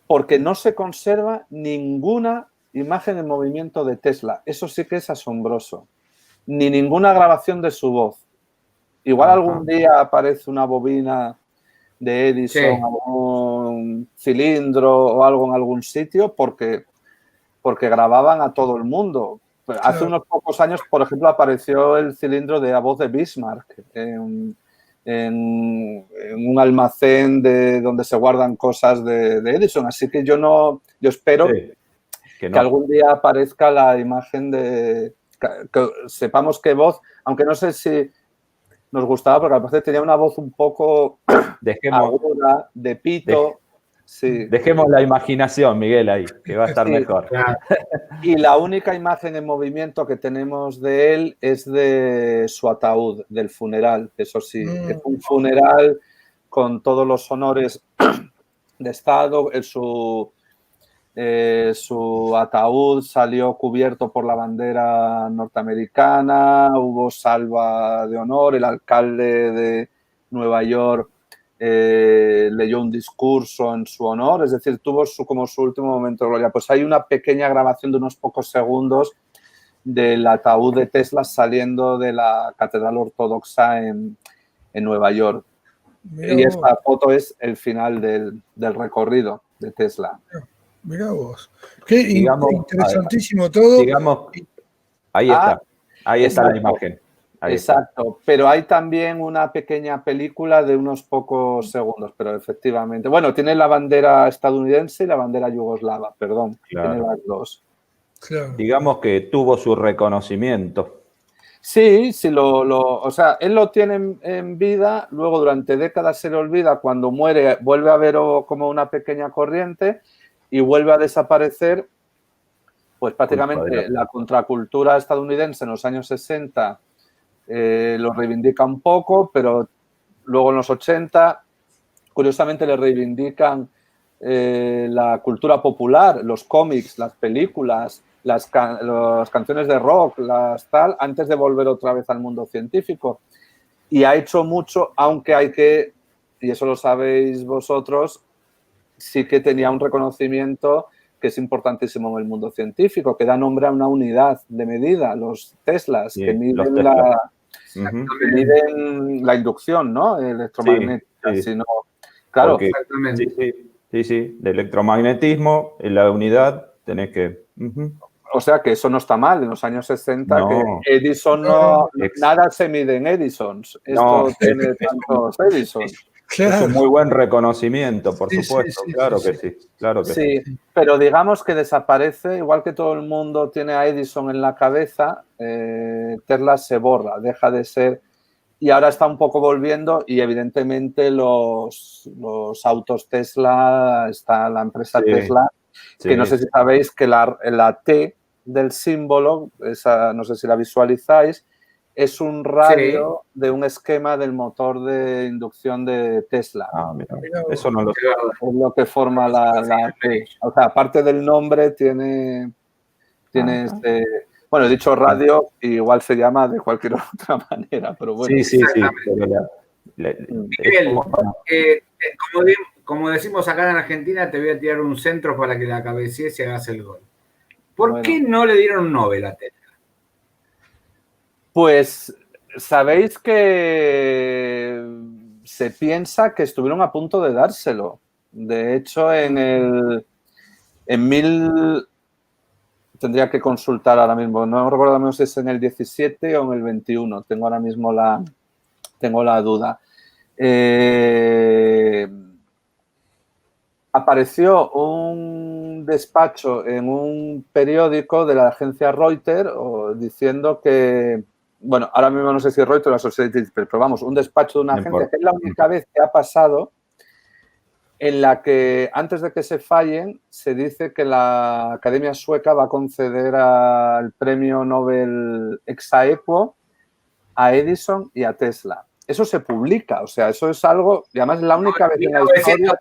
porque no se conserva ninguna imagen en movimiento de Tesla. Eso sí que es asombroso. Ni ninguna grabación de su voz. Igual algún día aparece una bobina de Edison, algún cilindro o algo en algún sitio, porque porque grababan a todo el mundo. Hace unos pocos años, por ejemplo, apareció el cilindro de la voz de Bismarck en un almacén donde se guardan cosas de Edison. Así que yo espero que algún día aparezca la imagen que sepamos qué voz, aunque no sé si nos gustaba, porque al parecer tenía una voz un poco aguda, de pito. Sí. Dejemos la imaginación, Miguel, ahí, que va a estar mejor. Claro. Y la única imagen en movimiento que tenemos de él es de su ataúd, del funeral. Eso sí, es un funeral con todos los honores de Estado. Su ataúd salió cubierto por la bandera norteamericana, hubo salva de honor, el alcalde de Nueva York leyó un discurso en su honor, es decir, tuvo como su último momento de gloria. Pues hay una pequeña grabación de unos pocos segundos del ataúd de Tesla saliendo de la Catedral Ortodoxa en Nueva York. Y esta foto es el final del recorrido de Tesla. Mirá vos. Qué interesantísimo todo. Ahí está. Ahí está la imagen. Exacto, pero hay también una pequeña película de unos pocos segundos, pero efectivamente. Bueno, tiene la bandera estadounidense y la bandera yugoslava, perdón. Claro. Tiene las dos. Claro. Digamos que tuvo su reconocimiento. Sí, o sea, él lo tiene en vida, luego durante décadas se le olvida, cuando muere vuelve a haber como una pequeña corriente y vuelve a desaparecer, pues prácticamente la contracultura estadounidense en los años 60 lo reivindica un poco, pero luego en los 80, curiosamente, le reivindican la cultura popular, los cómics, las películas, las canciones de rock, antes de volver otra vez al mundo científico. Y ha hecho mucho, aunque hay que, y eso lo sabéis vosotros, sí que tenía un reconocimiento que es importantísimo en el mundo científico, que da nombre a una unidad de medida, los Teslas, que miden miden la inducción, ¿no? Electromagnética. Sí. Sino, claro, sí, de electromagnetismo, en la unidad tenés que... O sea que eso no está mal, en los años 60, que Edison nada se mide en Edison. Esto tiene tantos Edison. Claro. Es un muy buen reconocimiento, por supuesto, claro que sí. Pero digamos que desaparece, igual que todo el mundo tiene a Edison en la cabeza, Tesla se borra, deja de ser, y ahora está un poco volviendo y evidentemente los autos Tesla, está la empresa Tesla, que no sé si sabéis que la T del símbolo, esa, no sé si la visualizáis, es un radio de un esquema del motor de inducción de Tesla. Mira, eso no lo sé. Es lo que forma la T. O sea, aparte del nombre, tiene bueno, he dicho radio, igual se llama de cualquier otra manera, pero bueno. Sí. Miguel, como decimos acá en Argentina, te voy a tirar un centro para que la cabecees y hagas el gol. ¿Por qué no le dieron un Nobel a Tesla? Pues sabéis que se piensa que estuvieron a punto de dárselo. De hecho, tendría que consultar ahora mismo, no recuerdo si es en el 17 o en el 21, tengo ahora mismo la duda. Apareció un despacho en un periódico de la agencia Reuters diciendo que, bueno, ahora mismo no sé si Reuters o la Associated Press, pero vamos, un despacho de una agencia que es la única vez que ha pasado en la que antes de que se fallen se dice que la Academia Sueca va a conceder el premio Nobel ex aequo a Edison y a Tesla. Eso se publica, o sea, eso es algo, y además es la única vez en la historia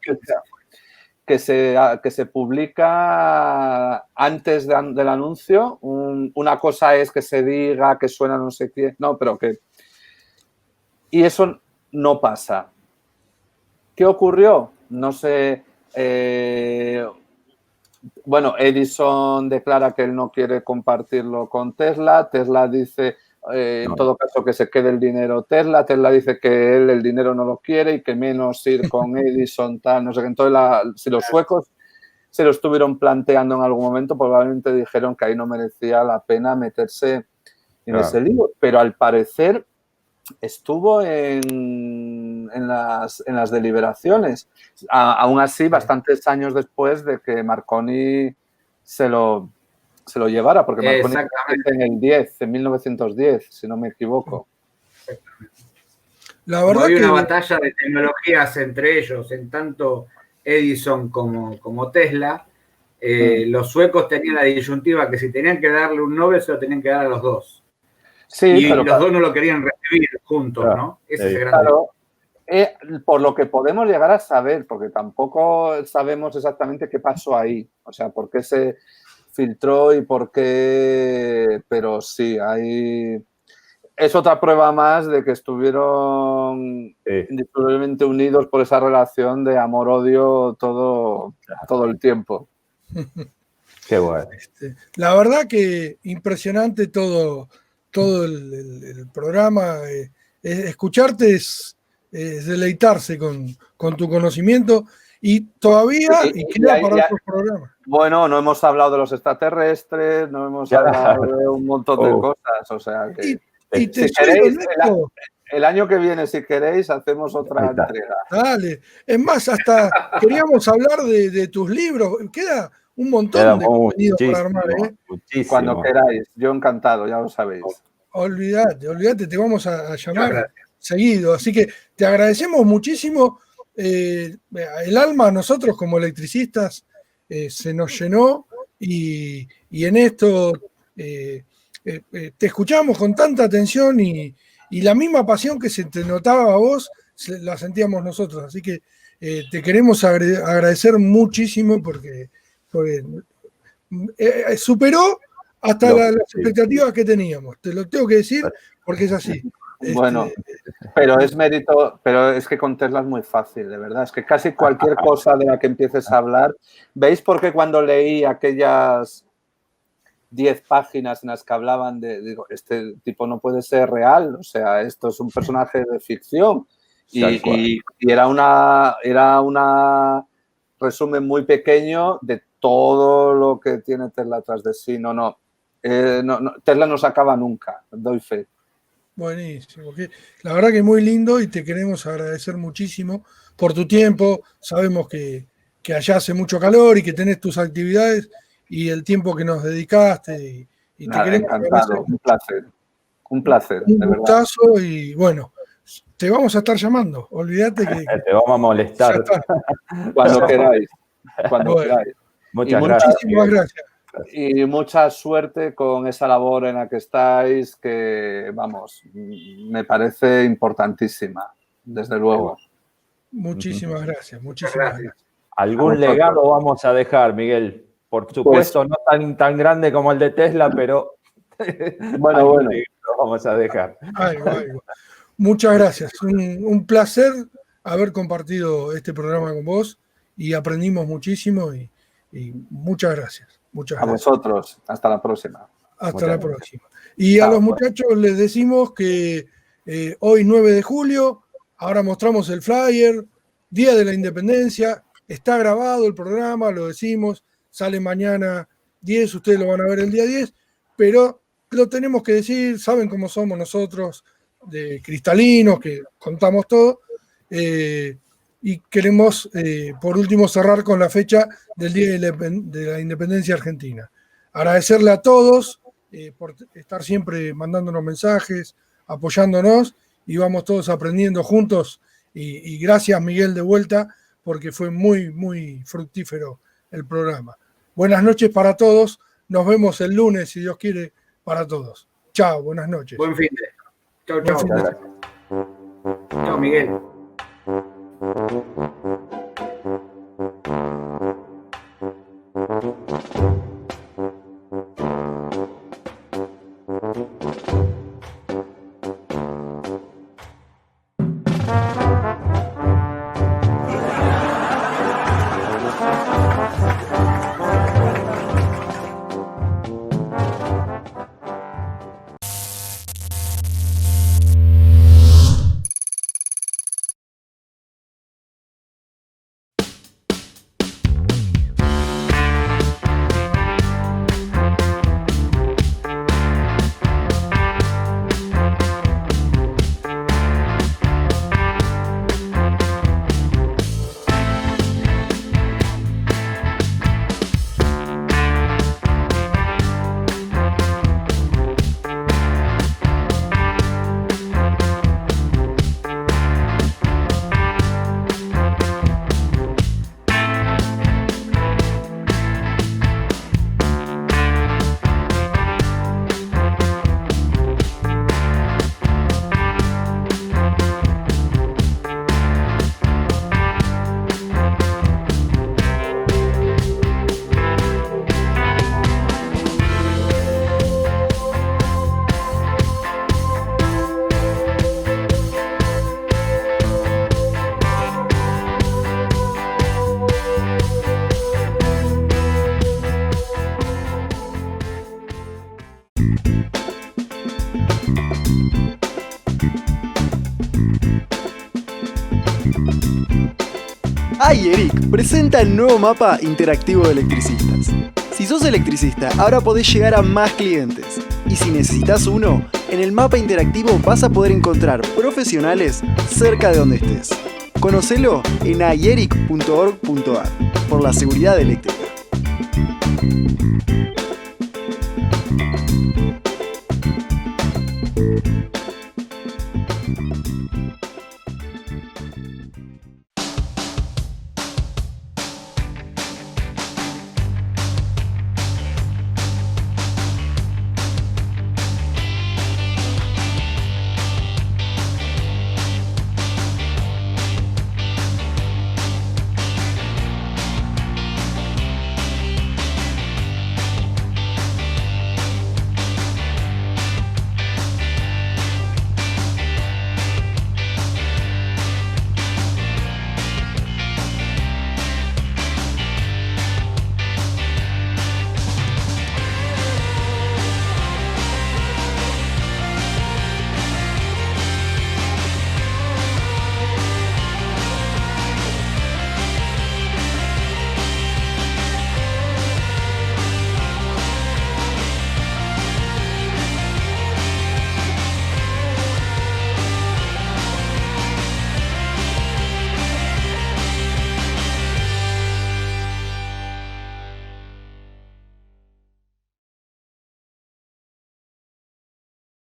que se publica antes del anuncio. Una cosa es que se diga, que suena no sé qué, no, pero que... Y eso no pasa. ¿Qué ocurrió? No sé. Bueno, Edison declara que él no quiere compartirlo con Tesla. Tesla dice, en todo caso, que se quede el dinero Tesla. Tesla dice que él el dinero no lo quiere y que menos ir con Edison, tal, no sé qué. Entonces, si los suecos se lo estuvieron planteando en algún momento, probablemente dijeron que ahí no merecía la pena meterse en ese lío, pero al parecer estuvo en las deliberaciones, aún así bastantes años después de que Marconi se lo llevara, porque Marconi en 1910, si no me equivoco. La verdad hay que una batalla de tecnologías entre ellos, en tanto Edison como Tesla, los suecos tenían la disyuntiva que si tenían que darle un Nobel se lo tenían que dar a los dos. Sí, y pero los dos no lo querían recibir juntos, ¿no? Ese es el gran dilema. Por lo que podemos llegar a saber, porque tampoco sabemos exactamente qué pasó ahí, o sea, por qué se filtró y por qué, pero sí, hay... Es otra prueba más de que estuvieron indissolublemente unidos por esa relación de amor-odio todo el tiempo. Qué bueno. La verdad que impresionante todo el programa. Escucharte es deleitarse con tu conocimiento y todavía queda para otros programas. Bueno, no hemos hablado de los extraterrestres, no hemos hablado de un montón de cosas, o sea que... Y te si queréis, el año que viene, si queréis, hacemos otra entrega. Dale. Es más, hasta queríamos hablar de tus libros. Queda un montón de contenido para armar, ¿eh? Muchísimo. Cuando queráis. Yo encantado, ya lo sabéis. Olvídate, te vamos a llamar seguido. Así que te agradecemos muchísimo. El alma a nosotros como electricistas se nos llenó y en esto... te escuchamos con tanta atención y la misma pasión que se te notaba a vos, la sentíamos nosotros. Así que te queremos agradecer muchísimo porque superó hasta las expectativas que teníamos. Te lo tengo que decir porque es así. Bueno, pero es mérito, pero es que con Tesla es muy fácil, de verdad. Es que casi cualquier cosa de la que empieces a hablar, ¿veis por qué cuando leí aquellas 10 páginas en las que hablaban digo, este tipo no puede ser real, o sea, esto es un personaje de ficción y era una resumen muy pequeño de todo lo que tiene Tesla atrás de sí. No, Tesla no se acaba nunca, doy fe. Buenísimo, la verdad que es muy lindo y te queremos agradecer muchísimo por tu tiempo. Sabemos que allá hace mucho calor y que tenés tus actividades y el tiempo que nos dedicaste y te queremos encantado, un placer, un gustazo y bueno, te vamos a estar llamando, olvídate que te vamos a molestar cuando queráis, Muchas gracias. Muchísimas gracias. Y mucha suerte con esa labor en la que estáis, que vamos, me parece importantísima, desde luego. Muchísimas gracias, muchísimas gracias. Algún legado vamos a dejar, Miguel. Por supuesto, no tan grande como el de Tesla, pero bueno. Lo vamos a dejar. Algo. Muchas gracias. Un placer haber compartido este programa con vos y aprendimos muchísimo y muchas gracias. A vosotros. Hasta la próxima. Hasta la próxima. Y a los muchachos les decimos que hoy 9 de julio, ahora mostramos el flyer, Día de la Independencia, está grabado el programa, lo decimos. Sale mañana 10, ustedes lo van a ver el día 10, pero lo tenemos que decir, saben cómo somos nosotros, de cristalinos, que contamos todo, y queremos, por último, cerrar con la fecha del Día de la Independencia Argentina. Agradecerle a todos por estar siempre mandándonos mensajes, apoyándonos, y vamos todos aprendiendo juntos, y gracias, Miguel, de vuelta, porque fue muy, muy fructífero el programa. Buenas noches para todos. Nos vemos el lunes, si Dios quiere, para todos. Chao, buenas noches. Buen fin de. Chao. Chao, Miguel. AIERIC presenta el nuevo mapa interactivo de electricistas. Si sos electricista, ahora podés llegar a más clientes. Y si necesitas uno, en el mapa interactivo vas a poder encontrar profesionales cerca de donde estés. Conocelo en aieric.org.ar por la seguridad eléctrica.